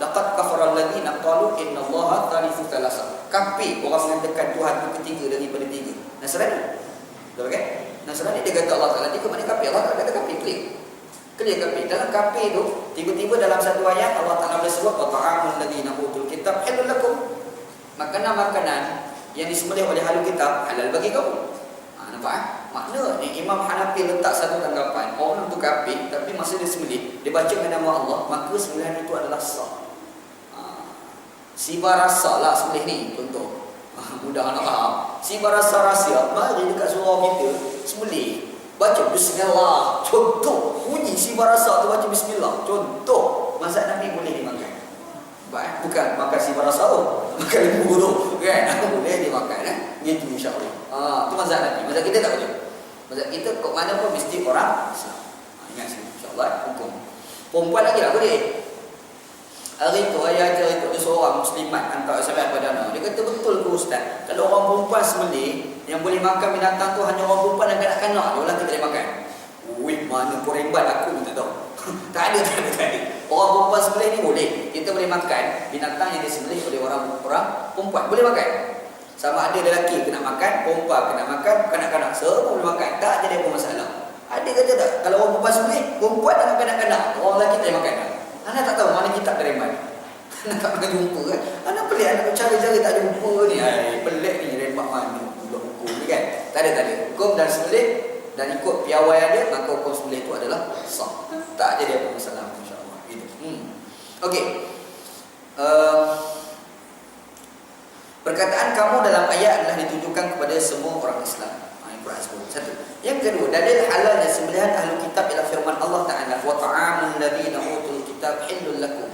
Laqad kafara alladziina qalu innallaha thalithu thalatha. Kafir orang mengatakan Tuhan itu ketiga daripada tiga. Nasrani. Betul kan? Nasrani dia kata Allah Ta'ala tiga, mana kafir? Allah Ta'ala kata kafir clear kafir. Dalam kafir tu tiba-tiba dalam satu ayat Allah Ta'ala bersebut wa ta'amul alladziina utul kitab halal lakum. Makanan-makanan yang disembelih oleh ahli kitab halal bagi kamu. Nampak makna ni Imam Hanafi letak satu tanggapan. Orang tu kafir tapi masa dia sembelih dia baca dengan nama Allah, maka sembelihan itu adalah sah. Si barasa lah sembelih ni contoh. Mudah nak faham. Si barasa rahsia mari dekat surau kita sembelih baca bismillah. Contoh bunyi si barasa tu baca bismillah. Contoh mazhab Nabi boleh dimakan. Bukan makan si barasa tu, makan lembu tu kan. Boleh dimakan gitu insya-Allah. Tu mazhab Nabi. Mazhab kita tak boleh. Mazhab kita kok mana pun mesti orang Islam. Ingat sini insya-Allah hukum. Perempuan lagi lah boleh. Hari tu ayah ajar itu ada seorang muslimat hantar SMS pada anak. Dia kata betul ke ustaz, kalau orang perempuan sembelih yang boleh makan binatang tu hanya orang perempuan dan kanak-kanak je, orang kita boleh makan. Wih, mana korembat aku tak tahu. Tak ada. Orang perempuan sembelih ni boleh. Kita boleh makan binatang yang disembelih oleh orang perempuan. Boleh makan. Sama ada lelaki kena makan, perempuan kena makan, kanak-kanak semua boleh makan. Tak jadi apa masalah. Ada kata tak? Kalau orang perempuan sembelih, perempuan dan kanak-kanak, orang lelaki tak boleh makan. Anak tak tahu mana kitab dari mana. Anak tak pernah jumpa kan. Anak pelik, anak cari-cari tak jumpa ni. Pelik ni rembat mana hukum ni kan. Tak ada. Hukum dan sembelih dan ikut piawaian dia, maka hukum sembelih itu adalah sah. Tak jadi apa masalah insya-Allah. Gitu. Okey. Perkataan kamu dalam ayat adalah ditujukan kepada semua orang Islam. Quran sebut. Satu. Yang kedua, dalil halalnya sembelihan ahli kitab ialah firman Allah Ta'ala, wa ta'amul ladzina utul kitab hillul lakum.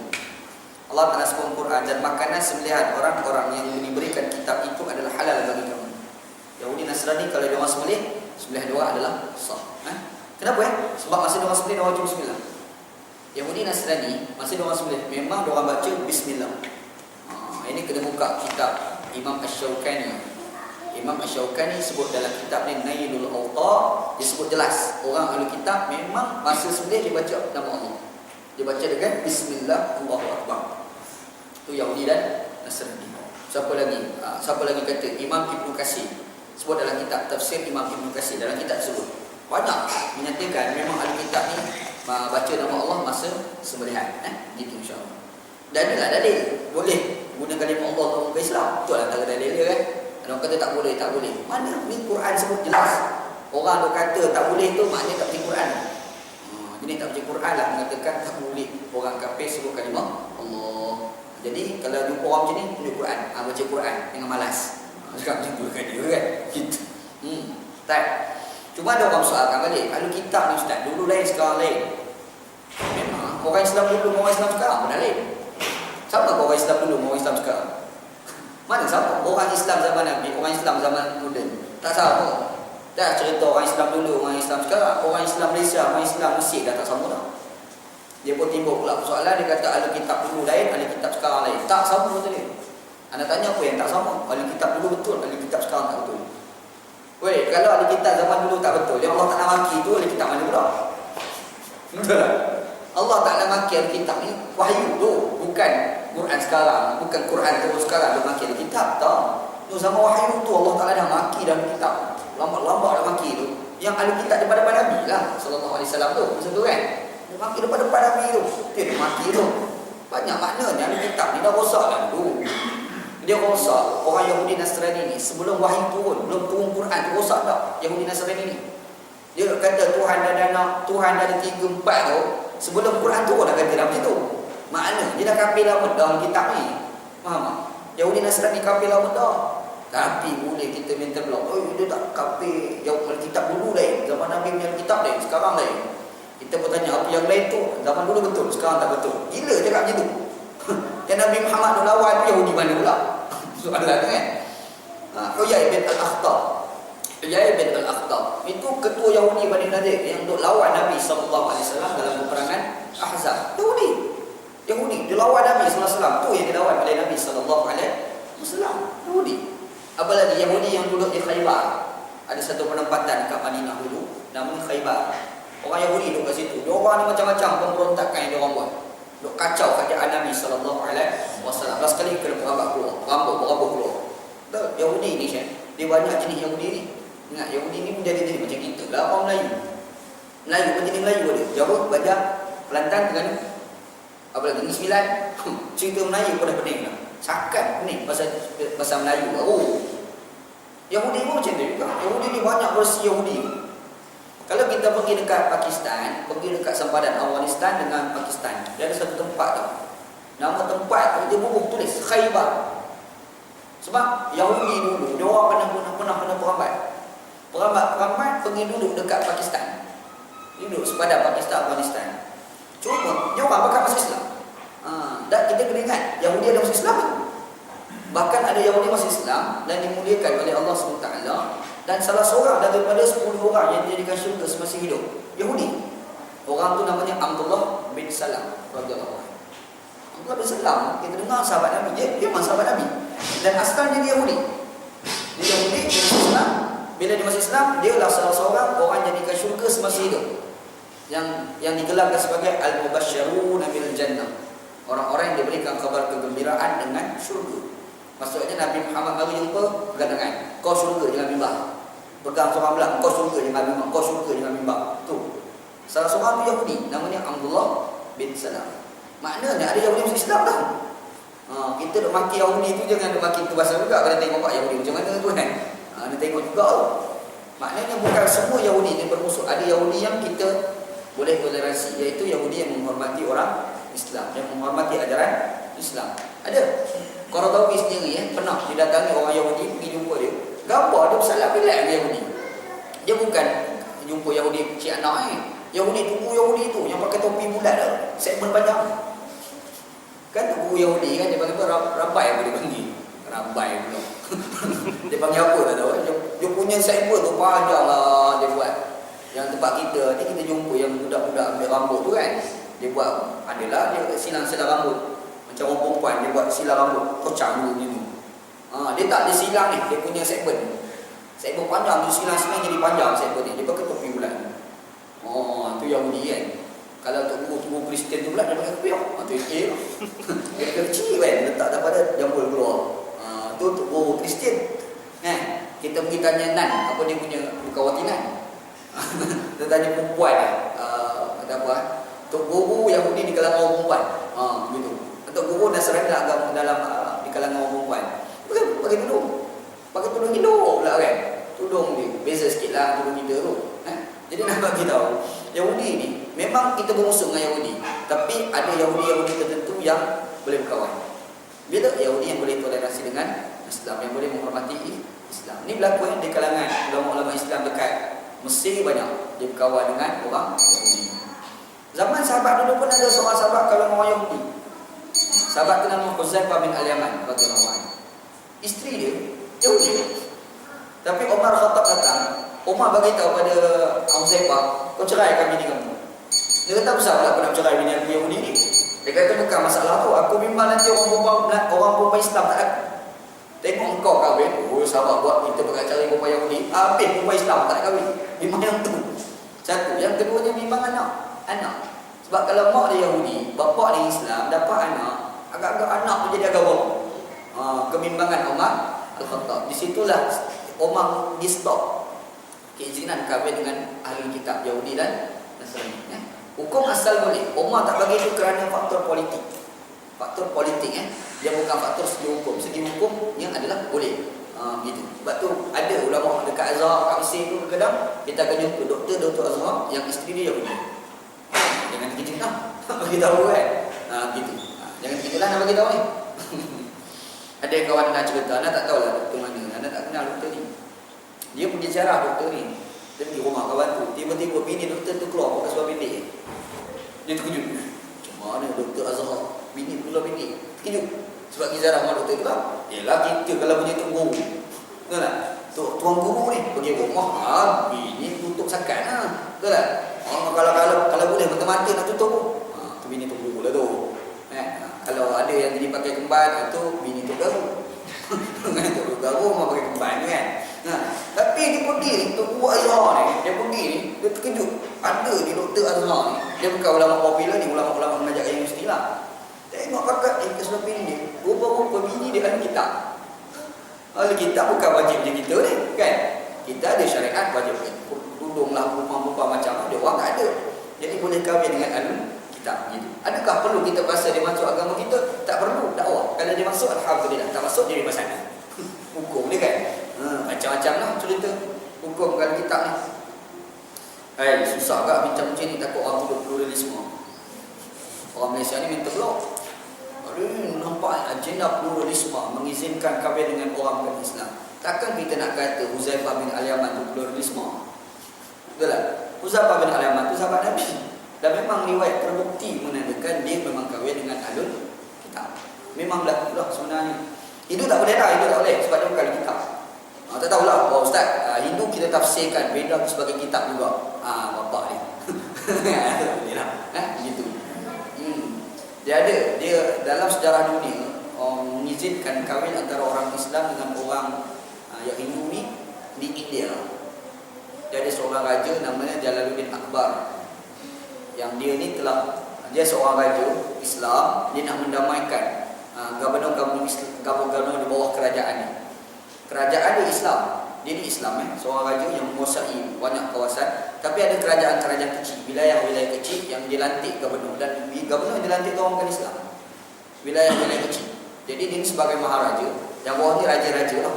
Allah Ta'ala sebut Quran, dan makanan sembelihan orang-orang yang diberikan kitab itu adalah halal bagi kamu. Yahudi Nasrani kalau dia orang sembelihan dia adalah sah. Kenapa Sebab masa dia orang sembelih dia orang baca bismillah. Yahudi Nasrani masa dia orang sembelih memang dia orang baca bismillah. Ini kena buka kitab Imam Asy-Syaukani. Imam Asy-Syaukani sebut dalam kitab ni Nailul Awtar, dia sebut jelas orang ahli kitab memang masa sembelih dia baca nama Allah. Dia baca dengan bismillah, Allahu Akbar. Itu Yahudi dan Nasrani. Siapa lagi kata? Imam Ibnu Katsir sebut dalam kitab tafsir Imam Ibnu Katsir, dalam kitab tersebut banyak menyatakan memang ahli kitab ni baca nama Allah masa sembelihan. Gitu insya-Allah. Dan inilah dalil boleh guna kalimah Allah dalam agama Islam. Itu antara dalil dia kan. Orang kata tak boleh. Mana ni Quran sebut jelas. Orang dok kata tak boleh tu maknanya tak baca Quran. Jadi tak baca Quran lah mengatakan tak boleh orang kafir sebut kalimah Allah. Jadi kalau jumpa orang macam ni tunjuk Quran, baca Quran dengan malas. Cakap macam tu kan dia kan. Gitu. Tak. Cuma ada orang soalkan balik, ahli kitab ni ustaz, dulu lain sekarang lain. Memang orang Islam dulu dengan orang Islam sekarang pun lain. Siapa orang Islam dulu dengan orang Islam sekarang? Mana siapa? Orang Islam zaman Nabi, orang Islam zaman moden. Tak sama. Dah cerita orang Islam dulu, orang Islam sekarang. Orang Islam Malaysia, orang Islam Mesir dah tak sama dah. Dia pun timbul pula soalan, dia kata ahli kitab dulu lain, ahli kitab sekarang lain. Tak sama betul ni. Anda tanya apa yang tak sama? Ahli kitab dulu betul, ahli kitab sekarang tak betul. Weh, kalau ahli kitab zaman dulu tak betul, yang Allah Ta'ala maki tu ahli kitab mana pula? Betul tak? Allah Ta'ala maki ahli kitab ni wahyu tu, bukan Quran sekarang, bukan Quran terus sekarang dia maki ahli kitab. Tak. Tu zaman wahyu tu Allah Ta'ala dah maki dalam kitab. Lambat-lambat dah maki tu. Yang ahli kitab daripada Nabi lah sallallahu alaihi wasallam tu. Macam tu kan? Dia maki daripada Nabi tu. Dia maki tu. Banyak maknanya ahli kitab ni dah rosak lah dulu. Dia rosak. Orang Yahudi Nasrani ni sebelum wahyu turun, belum turun Quran tu rosak tak Yahudi Nasrani ni. Dia kata Tuhan dah ada anak, Tuhan dah ada 3, 4 tu. Sebelum Quran turun dah kata dah macam tu. Makna dia dah kafir lama dalam kitab ni. Faham tak? Yahudi Nasrani kafir lama dah. Tapi boleh kita minta blok. Oh, dia tak kafir. Yang kitab dulu lain, zaman Nabi punya kitab lain, sekarang lain. Kita bertanya apa yang lain tu, zaman dulu betul, sekarang tak betul. Gila cakap macam tu. Dan Nabi Muhammad tu lawan Yahudi mana pula? Soalan kan? Huyai bin Al-Akhtab. Huyai bin Al-Akhtab itu ketua Yahudi Bani Nadir yang duk lawan Nabi sallallahu alaihi wasallam dalam peperangan Ahzab. Yahudi dia lawan Nabi sallallahu alaihi wasallam. Tu yang dilawan oleh Nabi sallallahu alaihi wasallam. Yahudi. Apalagi Yahudi yang duduk di Khaybar. Ada satu penempatan kat Madinah dulu, namanya Khaybar. Orang Yahudi duduk kat situ. Dia orang ni macam-macam pemberontakan yang dia orang buat. Duk kacau kerajaan Nabi sallallahu alaihi wasallam. Last kali kena berabak keluar, berabak keluar. Yahudi ni dia banyak jenis Yahudi ni. Ingat Yahudi ni pun jadi macam kita lah orang Melayu. Melayu pun jadi Melayu ada. Jawa, Bajak, Kelantan, Terengganu. Apa lagi? Negeri Sembilan. Cerita Melayu pun dah pening dah. Sakat pening bahasa Melayu. Yahudi pun macam tu juga. Yahudi ni banyak versi Yahudi. Kalau kita pergi dekat Pakistan, pergi dekat sempadan Afghanistan dengan Pakistan, dia ada satu tempat tau. Nama tempat tu dia bubuh tulis Khaybar. Sebab Yahudi dulu dia orang pernah perambat. Perambat pergi duduk dekat Pakistan. Duduk sepadan Pakistan Afghanistan. Cuma dia orang pakai masuk Islam. Dan kita kena ingat Yahudi ada masuk Islam. Bahkan ada Yahudi masuk Islam dan dimuliakan oleh Allah SWT. Dan salah seorang daripada 10 orang yang dijadikan syurga semasa hidup Yahudi. Orang tu namanya Abdullah bin Salam radhiyallahu anhu. Abdullah bin Salam kita dengar sahabat Nabi. Dia memang sahabat Nabi. Dan asalnya dia Yahudi. Dia Yahudi, dia masuk Islam. Bila dia masuk Islam, dia adalah salah seorang orang yang dijadikan syurga semasa hidup. Yang digelarkan sebagai Al-Mubashsyirun bil Jannah. Orang-orang yang diberikan kabar kegembiraan dengan syurga. Maksudnya Nabi Muhammad baru jumpa, pegang tangan. Kau syurga jangan bimbang. Pegang seorang belah, kau syurga jangan bimbang. Kau syurga jangan bimbang. Tu. Salah seorang tu Yahudi, namanya Abdullah bin Salam. Maknanya ada Yahudi masuk Islam dah. Kita duk maki Yahudi tu jangan duk maki tu bahasa juga kalau tengok Pak Yahudi macam mana tu kan. Dia tengok juga tu. Maknanya bukan semua Yahudi ni bermusuh. Ada Yahudi yang kita boleh toleransi, iaitu Yahudi yang menghormati orang Islam, yang menghormati ajaran Islam. Ada. Qaradawi sendiri pernah didatangi orang Yahudi, pergi jumpa dia. Gambar dia bersalah bilang dengan Yahudi. Dia bukan jumpa Yahudi cik anak Yahudi tu guru Yahudi tu yang pakai topi bulat tu, segmen panjang. Kan tu guru Yahudi kan dia panggil rabai apa dia panggil. Rabai pula. Dia panggil apa tak tahu. Dia punya segmen tu panjang lah dia buat. Yang tempat kita ni kita jumpa yang budak-budak ambil rambut tu kan. Dia buat adalah dia silang-silang rambut. Macam orang perempuan dia buat silang rambut kocang dulu macam tu. Dia tak ada silang ni, dia punya segmen. Segmen panjang tu silang-silang jadi panjang segmen ni. Dia pakai topi bulat. Tu Yahudi kan. Kalau tu guru Kristian tu pula dia pakai kopiah. Tu dia. Dia kecil kan, letak daripada jambul keluar. Tu untuk guru Kristian. Kita pergi tanya Nan, apa dia punya Bukawati Nan. Kita tanya perempuan kata apa? Untuk guru Yahudi di kalangan orang perempuan. Begitu. Untuk guru Nasrani agama dalam di kalangan orang perempuan. Bukan pakai tudung. Pakai tudung hidup pula kan. Tudung dia beza sikitlah tudung kita tu. Jadi nak bagi tahu, Yahudi ni memang kita bermusuh dengan Yahudi, tapi ada Yahudi tertentu yang boleh berkawan. Bila Yahudi yang boleh toleransi dengan Islam, yang boleh menghormati Islam. Ini berlaku di kalangan ulama-ulama Islam dekat Mesir banyak dia berkawan dengan orang Yahudi. Zaman sahabat dulu pun ada seorang sahabat kalangan orang Yahudi. Sahabat tu nama Huzaifah bin Al-Yaman radhiyallahu anhu. Isteri dia Yahudi. Tapi Umar Khattab datang, Umar bagi tahu pada Huzaifah, kau ceraikan bini kamu. Dia kata besar pula aku nak cerai bini aku Yahudi ni. Dia kata bukan masalah tu, aku bimbang nanti orang perempuan Islam tak ada. Tengok engkau kahwin, sahabat buat kita bakal cari perempuan Yahudi, habis perempuan Islam tak kahwin. Bimbang yang tu. Satu, yang keduanya bimbang anak. Sebab kalau mak dia Yahudi, bapa dia Islam, dapat anak, agak-agak anak tu jadi agak wrong. Kebimbangan Umar Al-Khattab. Di situlah Umar di stop keizinan kahwin dengan ahli kitab Yahudi dan Nasrani. Hukum asal boleh. Umar tak bagi itu kerana faktor politik. Faktor politik dia bukan faktor segi hukum. Segi hukumnya adalah boleh. Gitu. Sebab tu ada ulama dekat Azhar kat Mesir tu kadang kita akan jumpa doktor Azhar yang isteri dia Yahudi. Jangan kita nak bagi tahu kan. Gitu. Jangan kita lah nak bagi tahu ni. Ada kawan nak cerita, anak tak tahulah doktor mana. Anak tak kenal doktor ni. Dia pergi ziarah doktor ni. Dia pergi rumah kawan tu. Tiba-tiba bini doktor tu keluar pakai seluar pendek. Dia terkejut. Macam mana doktor Azhar? Bini keluar pendek. Terkejut. Sebab pergi ziarah rumah doktor tu lah. Yelah kita kalau punya tu guru. Betul tak? Tuan guru ni pergi rumah. Bini tutup sakat lah. Betul tak? Kalau boleh mata-mata nak tutup pun. Tu bini tu guru lah tu. Kalau ada yang jadi pakai kemban tu bini tu garu. Tu garu mau pakai kemban kan. Tapi dia pergi ni tu guru Azhar ni, dia pergi ni dia terkejut. Ada di doktor Azhar ni. Dia bukan ulama popular ni, ulama-ulama mengajar kat universiti lah. Tengok kakak kesudah bini dia. Rupa-rupa bini dia ahli kitab. Ahli kitab bukan wajib je kita ni kan. Kita ada syariat wajib tudunglah rupa-rupa macam dia orang tak ada. Jadi boleh kahwin dengan ahli kitab gitu. Adakah perlu kita bahasa dia masuk agama kita? Tak perlu dakwah. Kalau dia masuk alhamdulillah, tak masuk dia bebas sana. Hukum dia kan. Macam-macam lah cerita hukum kalau kitab ni. Susah agak bincang macam ni, takut orang duduk pluralisme. Orang Malaysia ni minta blok. Nampak agenda pluralisme mengizinkan kahwin dengan orang bukan Islam. Takkan kita nak kata Huzaifah bin Al-Yaman tu pluralisme? Betul tak? Huzaifah bin Al-Yaman tu sahabat Nabi. Dan memang riwayat terbukti menandakan dia memang kahwin dengan ahlul kitab. Memang berlaku lah sebenarnya. Hindu tak boleh lah, Hindu tak boleh sebab dia bukan kitab. Tak tahulah, Ustaz, Hindu kita tafsirkan Veda sebagai kitab juga. Bapak dia. Tak boleh lah. Begitu. Dia dalam sejarah dunia mengizinkan kahwin antara orang Islam dengan orang yang Hindu ni di India. Dia ada seorang raja namanya Jalaluddin Akbar. Yang dia seorang raja Islam, dia nak mendamaikan gubernur di bawah kerajaan ni. Kerajaan dia Islam, dia ni Islam seorang raja yang menguasai banyak kawasan, tapi ada kerajaan-kerajaan kecil, wilayah-wilayah kecil yang dilantik gubernur, dan gubernur yang dilantik tu orang bukan Islam. Wilayah-wilayah kecil. Jadi dia ni sebagai maharaja, yang bawah ni raja-raja lah.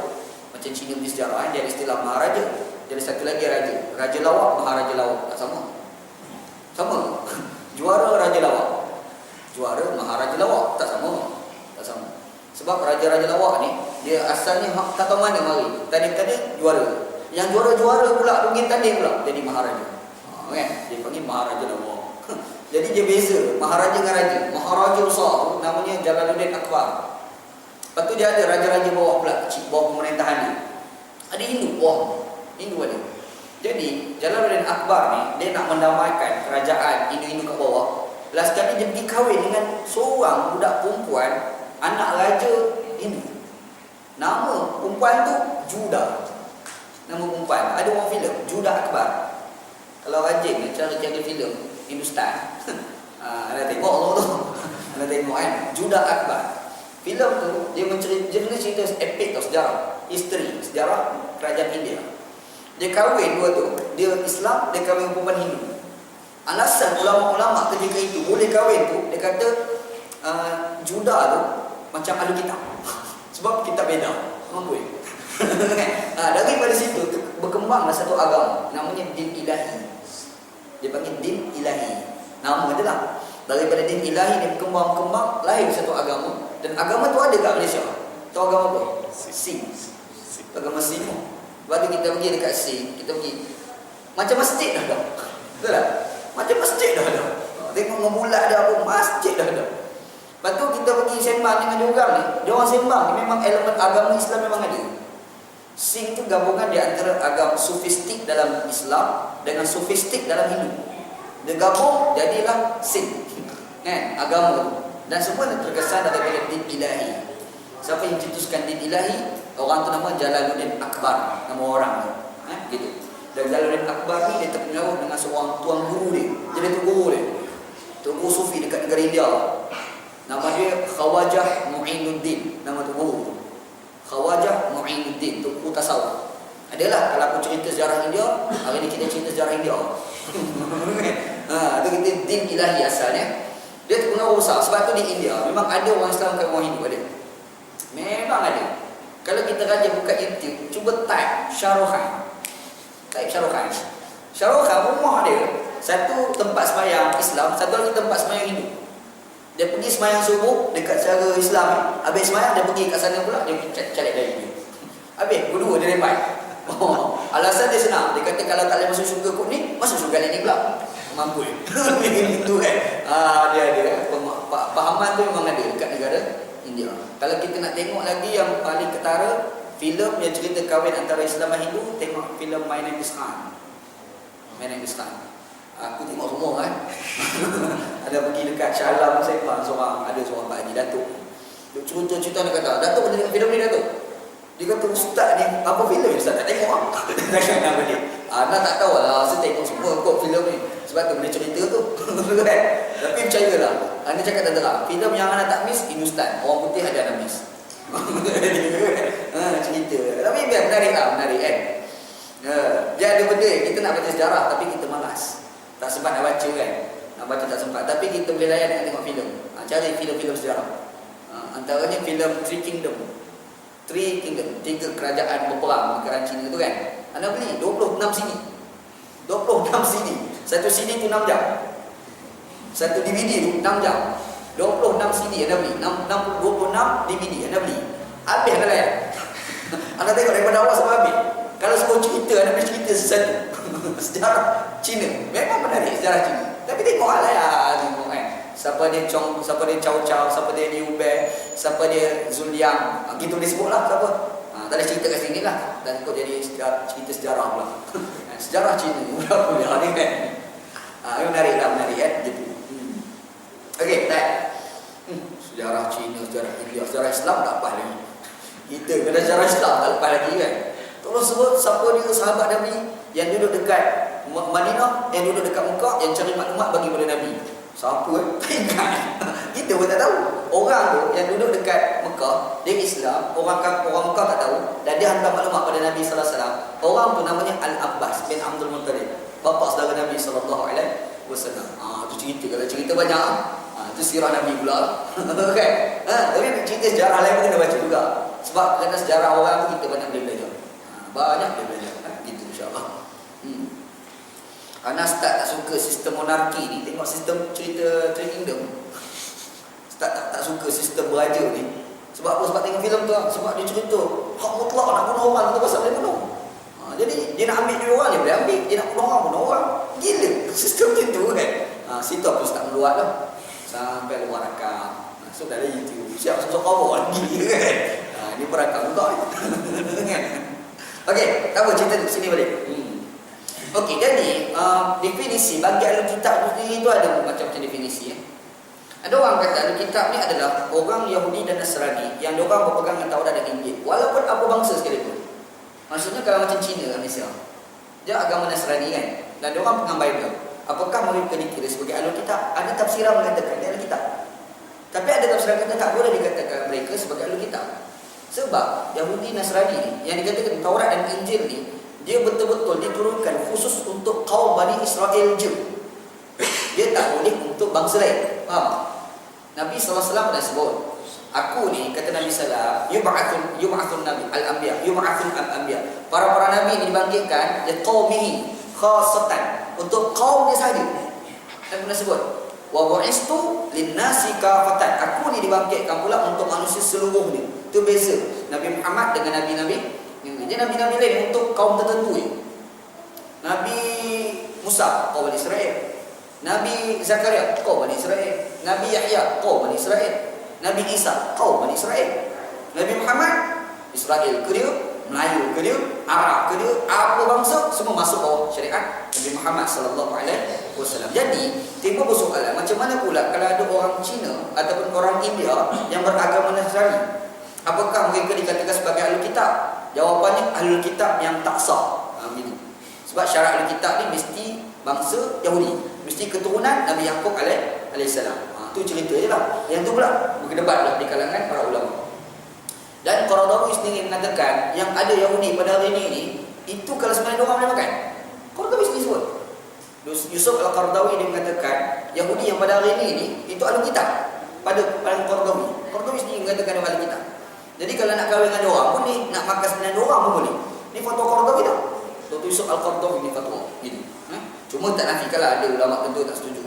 Macam Cina di sejarah dia ada istilah maharaja. Jadi satu lagi raja lawak, maharaja lawak, tak sama. Sama. Juara raja lawak. Juara Maharaja Lawak tak sama. Tak sama. Sebab raja-raja lawak ni dia asalnya tak tahu mana mari. Tadi juara. Yang juara-juara pula pergi tanding pula jadi maharaja. Kan? Dia panggil Maharaja Lawak. Jadi dia beza maharaja dengan raja. Maharaja besar tu namanya Jalaluddin Akbar. Lepas tu dia ada raja-raja bawah pula, kecil, bawah pemerintahan dia. Ada Hindu bawah. Hindu ada. Jadi Jalaluddin Akbar ni dia nak mendamaikan kerajaan Hindu-Hindu kat bawah. Last kali dia pergi kahwin dengan seorang budak perempuan, anak raja Hindu. Nama perempuan tu Juda. Nama perempuan. Ada orang filem Juda Akbar. Kalau rajin cara-cara filem Hindustan. Anda tengok tu. Anda tengok kan Juda Akbar. Filem tu dia cerita epic tau, sejarah, history, sejarah kerajaan India. Dia kahwin dua tu, dia Islam, dia kahwin perempuan Hindu. Alasan ulama-ulama ketika itu boleh kahwin tu, dia kata Juda tu macam ahli kitab. Sebab kitab beda. Mampu ya? Daripada situ berkembanglah satu agama namanya din ilahi. Dia panggil din ilahi. Nama dia lah. Daripada din ilahi dia berkembang lahir satu agama. Dan agama tu ada kat Malaysia. Tahu agama apa? Sikh. Agama Sikh. Lepas tu kita pergi dekat Sikh, kita pergi macam masjid dah. Betul tak? Macam masjid dah. Tengok membulat dia apa, masjid dah. Lepas tu kita pergi sembang dengan dia orang ni. Dia orang sembang ni memang elemen agama Islam memang ada. Sikh tu gabungan di antara agama sufistik dalam Islam dengan sufistik dalam Hindu. Dia gabung jadilah Sikh. Kan? Agama tu. Dan semua terkesan daripada din ilahi. Siapa yang cetuskan din ilahi? Orang tu nama Jalaluddin Akbar. Nama orang tu. Gitu. Dan Jalaluddin Akbar ni dia terpengaruh dengan seorang tuan guru dia. Jadi tu guru dia. Tu guru sufi dekat negara India. Nama dia Khawajah Mu'inuddin. Nama tu guru. Khawajah Mu'inuddin. Tu guru tasawuf. Adalah kalau aku cerita sejarah India, hari ni kita cerita sejarah India. Tu kita din ilahi asalnya. Dia terpengaruh besar. Sebab tu di India memang ada orang Islam dan orang Hindu ada. Memang ada. Kalau kita raja buka YouTube, cuba type Shahrukh. Type Shahrukh. Shahrukh rumah dia satu tempat sembahyang Islam, satu lagi tempat sembahyang Hindu. Dia pergi sembahyang subuh dekat cara Islam, habis sembahyang dia pergi kat sana pula, dia cari dari dia. Habis berdua dia rembat. Alasan dia senang. Dia kata kalau tak boleh masuk syurga kot ni, masuk syurga ni pula. Mampu. Itu kan. Dia ada pahaman tu memang ada dekat negara India. Kalau kita nak tengok lagi yang paling ketara, filem yang cerita kahwin antara Islam dan Hindu, tengok filem My Name is Khan. My Name is Khan. Aku tengok semua kan. Ada pergi dekat Shah Alam Sembang seorang, ada seorang Pak Haji Datuk. Dia cerita dia kata, Datuk pernah tengok filem ni Datuk? Dia kata, Ustaz ni, apa filem ni Ustaz? Tak tengok lah. Dia kata nama dia. Nak tak tahu lah, saya tengok semua kot filem ni. Sebab tu boleh cerita tu. Tapi percayalah, anda cakap tak terang, filem yang anda tak miss, Hindustan. Orang putih ada anda miss. Cerita. Tapi biar menarik kan. Dia ada benda, kita nak baca sejarah tapi kita malas. Tak sempat nak baca kan. Nak baca tak sempat. Tapi kita boleh layan dengan tengok filem. Cari filem-filem sejarah. Antaranya filem Three Kingdom. 3 kerajaan berperang negara Cina tu kan. Anda beli 26 CD. 26 CD. Satu CD tu 6 jam. Satu DVD tu 6 jam. 26 CD anda beli. 26 DVD anda beli. Habis anda layan. Anda tengok daripada awal sampai habis. Kalau semua cerita, anda boleh cerita sesuatu. Sejarah Cina. Memang menarik sejarah Cina. Tapi tengok lah ya. Tengok kan. Siapa dia Chong, siapa dia Chow Chow, siapa dia Liu Bei, siapa dia Zuliang. Gitu boleh sebut lah siapa. Tak ada cerita kat sini lah. Dan kau jadi cerita sejarah pula. Sejarah Cina. Mudah-mudahan ni kan. Ini menarik lah, menarik kan. Gitu. Okey, baik. Sejarah Cina, sejarah India, sejarah Islam tak apa lagi. Kita kena sejarah Islam tak lepas lagi kan. Tolong sebut siapa dia sahabat Nabi yang duduk dekat Madinah, yang duduk dekat Mekah, yang cari maklumat bagi pada Nabi. Siapa tak ingat. Kita pun tak tahu. Orang tu yang duduk dekat Mekah, dia Islam, orang Mekah tak tahu, dan dia hantar maklumat pada Nabi sallallahu alaihi wasallam. Orang tu namanya Al-Abbas bin Abdul Muttalib, bapa saudara Nabi sallallahu alaihi wasallam. Tu cerita, kalau cerita banyak. Itu sirah Nabi pula. Kan? Tapi cerita sejarah lain pun kena baca juga. Sebab kerana sejarah orang tu kita banyak boleh belajar. Banyak boleh belajar. Gitu insya-Allah. Ana start tak suka sistem monarki ni. Tengok sistem cerita Three Kingdom. tak suka sistem beraja ni. Sebab apa? Sebab tengok filem tu, sebab dia cerita hak mutlak nak bunuh orang tu pasal dia bunuh. Jadi dia nak ambil dia orang, dia boleh ambil. Dia nak bunuh orang. Gila sistem macam tu kan. Situ aku start meluat lah sampai luar rakam. So dalam YouTube siap masuk awal lagi kan. Ini perakam juga kan. Okey, tak apa, cerita tu sini balik. Okey, jadi definisi bagi ahli kitab itu ada macam-macam definisi ya. Ada orang kata ahli kitab ni adalah orang Yahudi dan Nasrani yang diorang berpegang dengan Taurat dan Injil walaupun apa bangsa sekalipun. Maksudnya kalau macam Cina Malaysia, dia agama Nasrani kan, dan diorang pegang Bible. Apakah mereka dikira sebagai ahli kitab? Ada tafsiran mengatakan dia ahli kitab. Tapi ada tafsiran kata tak boleh dikatakan mereka sebagai ahli kitab. Sebab Yahudi Nasrani ni yang dikatakan Taurat dan Injil ni, dia betul-betul diturunkan khusus untuk kaum Bani Israel je. Dia tak boleh untuk bangsa lain. Faham? Nabi SAW dah sebut, aku ni kata Nabi SAW, yub'atsun nabi al-anbiya, yub'atsun al-anbiya. Para nabi ni dibangkitkan li qaumihi khassatan, untuk kaum dia saja. Nabi pernah sebut, wa bu'istu lin-nasi kafatan. Aku ni dibangkitkan pula untuk manusia seluruhnya. Itu beza Nabi Muhammad dengan nabi-nabi. Dia nabi-nabi lain untuk kaum tertentu je. Nabi Musa kaum Bani Israel, Nabi Zakaria kaum Bani Israel, Nabi Yahya kaum Bani Israel, Nabi Isa kaum Bani Israel. Nabi Muhammad Israel ke dia, Melayu ke dia, Arab ke dia, apa bangsa semua masuk bawah syariat Nabi Muhammad SAW. Jadi timbul persoalan, macam mana pula kalau ada orang Cina ataupun orang India yang beragama Nasrani, apakah mereka dikatakan sebagai ahli kitab? Jawapannya ahli kitab yang tak sah. Sebab syarat ahli kitab ni mesti bangsa Yahudi, mesti keturunan Nabi Yaqub alaihissalam. Itu cerita je lah. Yang tu pula berdebat lah di kalangan para ulama. Dan Qaradawi sendiri mengatakan yang ada Yahudi pada hari ini itu kalau sebenarnya orang boleh makan. Qaradawi sendiri sebut, Yusuf Al-Qaradawi dia mengatakan Yahudi yang pada hari ini itu ahli kitab pada Qaradawi. Qaradawi sendiri mengatakan dia ahli kitab. Jadi kalau nak kahwin dengan orang pun ni, nak makan sebenarnya orang pun boleh. Ni fatwa Qaradawi dah. Dr. Yusuf Al-Qaradawi ni fatwa gini. Cuma tak nafikanlah ada ulama tentu tak setuju.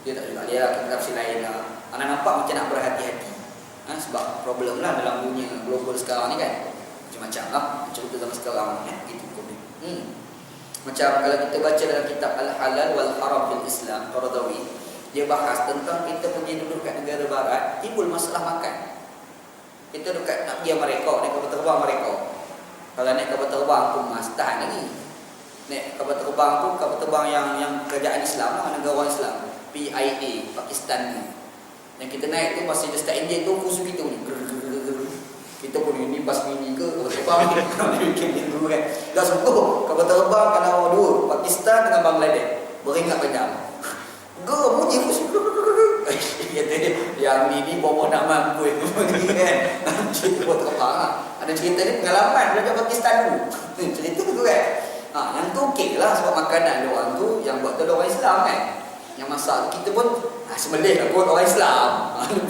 Dia tak juga lihat tafsir lain lah. Anak nampak macam nak berhati-hati. Sebab problem lah dalam dunia global sekarang ni kan. Macam-macam lah. Cerita zaman sekarang gitu. Macam kalau kita baca dalam kitab Al-Halal wal-Haram fil Islam, Qaradawi, dia bahas tentang kita pergi duduk kat negara barat, timbul masalah makan. Kita dekat nak pergi Amerika, naik kapal terbang Amerika. Kalau naik kapal terbang tu mas tahan lagi. Naik kapal terbang tu kapal terbang yang kerajaan Islam lah, negara orang Islam, PIA, Pakistan ni. Yang kita naik tu masih dia start engine tu khusus kita ni. Kita pun ini bas mini ke kapal terbang ni. Kalau dia bikin dia dulu kan. Dah sungguh kapal terbang kalau dua, Pakistan dengan Bangladesh. Beringat panjang. Bunyi khusus. Kata yang ni bawa nak mampu kan. Cerita buat terbang lah. Ada cerita ni pengalaman belajar Pakistan dulu. Cerita tu kan. Yang tu okey lah sebab makanan dia orang tu yang buat tu orang Islam kan. Yang masak kita pun sembelih lah buat orang Islam.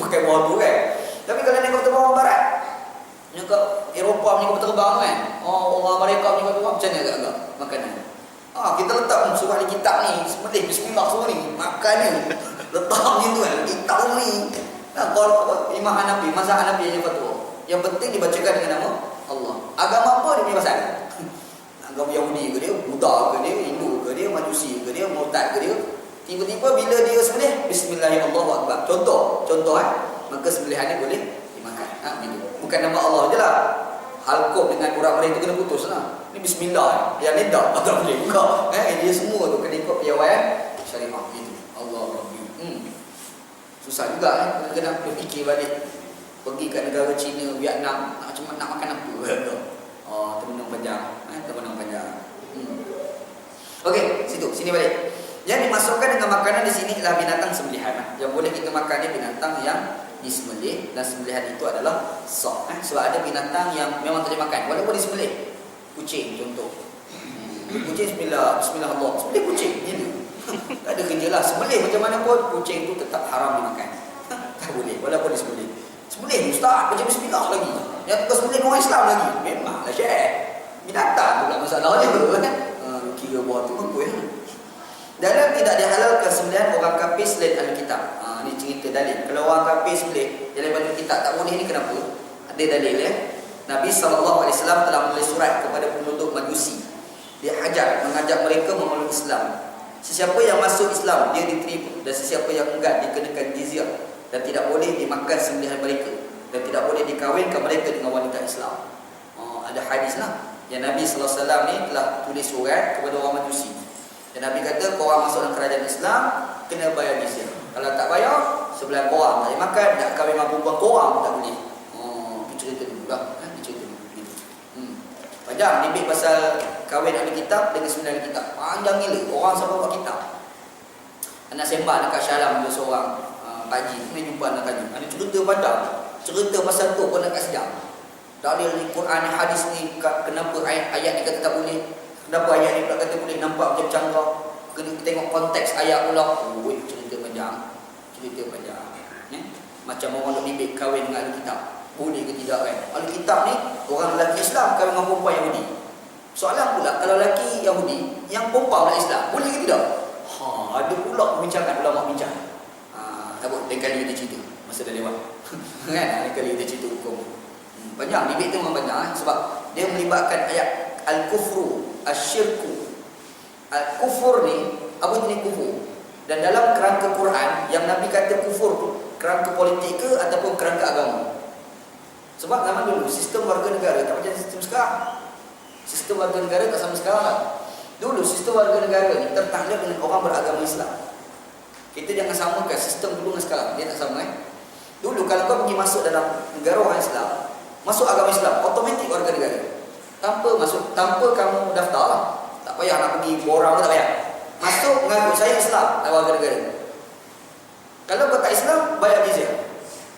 Pakai bawah tu kan. Tapi kalau nak terbang orang barat, yang kat Eropah punya kapal terbang kan, orang Amerika punya kapal terbang, macam mana agak-agak makanan? Kita letak surah di kitab ni, sembelih bismillah semua ni, makan ni. Letak macam tu kan, kitab ni. Kalau Imam Hanafi, mazhab Hanafi yang fatwa, yang penting dibacakan dengan nama Allah. Agama apa dia punya pasal? Agama Yahudi ke dia, Buddha ke dia, Hindu ke dia, Majusi ke dia, Murtad ke dia. Tiba-tiba bila dia sembelih, Bismillahirrahmanirrahim. Contoh maka sembelihannya boleh dimakan. Gitu. Bukan nama Allah je lah. Halqum dengan orang Melayu tu kena putus lah. Ni Bismillah. Yang ni tak boleh buka. Dia semua tu kena ikut piawaian syariah gitu. Allah Rabbi. Susah juga kena berfikir balik. Pergi kat negara China, Vietnam, nak makan apa? Termenung panjang. Termenung panjang. Okey, sini balik. Yang dimasukkan dengan makanan di sini adalah binatang sembelihan. Yang boleh kita makan ni binatang yang disembelih, dan sembelihan itu adalah sah. Sebab ada binatang yang memang tak dimakan walaupun disembelih. Kucing contoh. Kucing bismillah Allah. Sembelih kucing ni. Tak ada kerja lah. Sembelih macam mana pun kucing tu tetap haram dimakan. Tak boleh walaupun disembelih. Sembelih ustaz macam bismillah lagi. Yang tu sembelih orang Islam lagi. Memanglah syekh. Binatang tu pula masalahnya kan. Kira buat tu pun kuih. Dalam tidak dihalalkan sembelihan orang kafir selain ahli kitab. Ni cerita dalil. Kalau orang kafir sembelih jalan batu kitab tak boleh ni kenapa? Ada dalil ya. Nabi SAW telah menulis surat kepada penduduk Majusi. Dia mengajak mereka memeluk Islam. Sesiapa yang masuk Islam dia diterima, dan sesiapa yang enggak dikenakan jizyah, dan tidak boleh dimakan sembelihan mereka, dan tidak boleh dikawinkan mereka dengan wanita Islam. Ada hadis lah yang Nabi SAW ni telah tulis surat kepada orang Majusi. Dan Nabi kata kau orang masuk dalam kerajaan Islam kena bayar jizyah. Kalau tak bayar, sebelah korang tak boleh makan, nak kahwin dengan perempuan korang tak boleh. Itu cerita dulu lah. Panjang debate pasal kahwin ahli kitab dengan sembilan ahli kitab. Panjang gila. Orang sampai buat kitab. Anak sembah dekat Syalam ada seorang pakcik ni jumpa anak tanya. Ada cerita panjang. Cerita pasal tu pun nak kat sejam. Dalil ni Quran ni hadis ni kenapa ayat ni kata tak boleh. Kenapa ayat ni pula kata boleh, nampak macam canggah. Kena tengok konteks ayat pula. Cerita panjang. Cerita panjang. Macam orang nak debate kahwin dengan ahli kitab. Boleh ke tidak kan? Ahli kitab ni orang lelaki Islam kahwin dengan perempuan Yahudi. Soalan pula, kalau lelaki Yahudi yang perempuan pula Islam, boleh ke tidak? Ada pula perbincangan ulama bincang. Tak apa, lain kali kita cerita. Masa dah lewat. Kan? Lain kali kita cerita hukum. Panjang, debate tu memang banyak sebab dia melibatkan ayat al-kufru, asyirku. Al-kufur ni, apa jenis kufur? Dan dalam kerangka Quran, yang Nabi kata kufur tu, kerangka politik ke ataupun kerangka agama? Sebab zaman dulu sistem warga negara tak macam sistem sekarang. Sistem warga negara tak sama sekarang lah. Dulu sistem warga negara ni tertanda dengan orang beragama Islam. Kita jangan samakan sistem dulu dengan sekarang. Dia tak sama Dulu kalau kau pergi masuk dalam negara orang Islam, masuk agama Islam, automatik warga negara. Tanpa kamu daftar lah. Tak payah nak pergi borang pun tak payah. Masuk mengaku saya Islam, warga negara. Kalau kau tak Islam, bayar jizyah.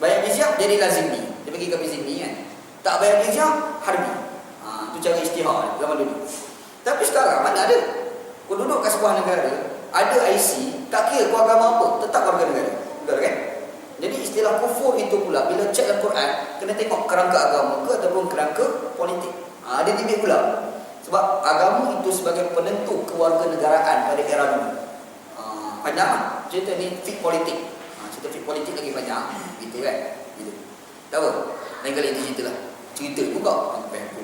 Bayar jizyah jadi lazimi. Dia pergi ke Zimmi kan. Tak bayar jizyah, harbi. Itu cara istihar zaman dulu. Tapi sekarang mana ada? Kau duduk kat sebuah negara, ada IC, tak kira kau agama apa, tetap warga negara. Betul kan? Jadi istilah kufur itu pula, bila cek dalam Quran, kena tengok kerangka agama ke ataupun kerangka politik. Dia debate pula. Sebab agama itu sebagai penentu kewarganegaraan pada era dulu. Panjang lah. Cerita ni fit politik. Cerita fit politik lagi panjang. Gitu kan? Gitu. Tak apa, lain kali itu cerita lah. Cerita juga sampai aku.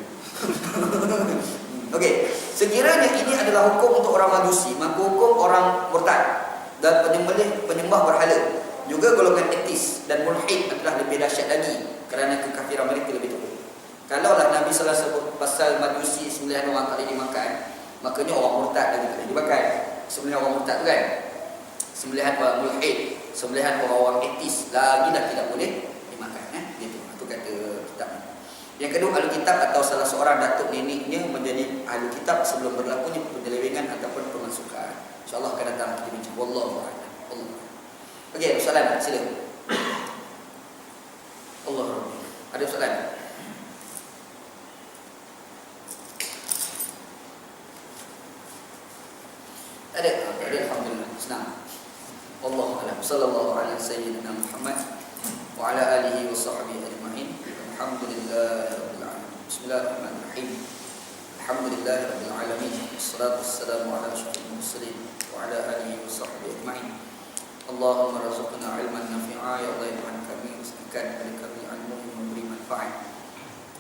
Okey, sekiranya ini adalah hukum untuk orang Majusi, maka hukum orang murtad dan penyembah berhala, juga golongan etis dan mulhid adalah lebih dahsyat lagi kerana kekafiran mereka lebih teruk. Kalaulah Nabi sallallahu alaihi wasallam sebut pasal Majusi sembilan orang tak boleh dimakan, makanya orang murtad lagi tak boleh dimakan. Sembilan orang murtad tu kan, sembelihan orang mulhid, sembelihan orang-orang etis lagi dah tidak boleh dimakan. Gitu. Itu kata kitab. Yang kedua, ahli kitab atau salah seorang datuk neneknya menjadi ahli kitab sebelum berlakunya penyelewengan ataupun pemasukan. InsyaAllah akan datang kita bincang. Wallahu a'lam. Okey, soalan sila. Allah Rabbi. Ada soalan? Ada? Ada, alhamdulillah. Senang. Wallahu a'lam. Sallallahu alaihi sayyidina Muhammad wa ala alihi wa sahbihi ajma'in. Alhamdulillahirabbil alamin. Bismillahirrahmanirrahim. Alhamdulillahirabbil alamin. Wassalatu wassalamu ala asyrafil mursalin wa ala alihi wa sahbihi ajma'in. Allahumma rzuqna ilman nafi'a ya Allah, Tuhan kami, rizqikan kepada kami ilmu yang memberi manfaat,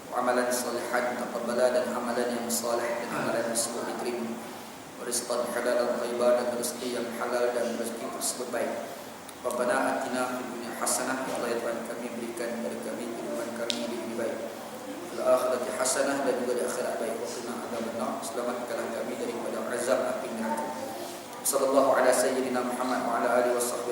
wa amalan salihan taqabbala, dan amalan yang saleh dan amalan tersebut diterima, wa rizqan halalan thayyiban, dan rezeki yang halal dan rezeki tersebut baik. Rabbana atina fid dunya hasanah, ya Allah Tuhan kami, berikan kepada kami kehidupan kami di dunia baik, fil akhirati hasanah, dan juga di akhirat baik, wa qina adzabannar, selamatkanlah kami daripada azab api neraka. Sallallahu ala sayyidina Muhammad wa ala alihi wasallam.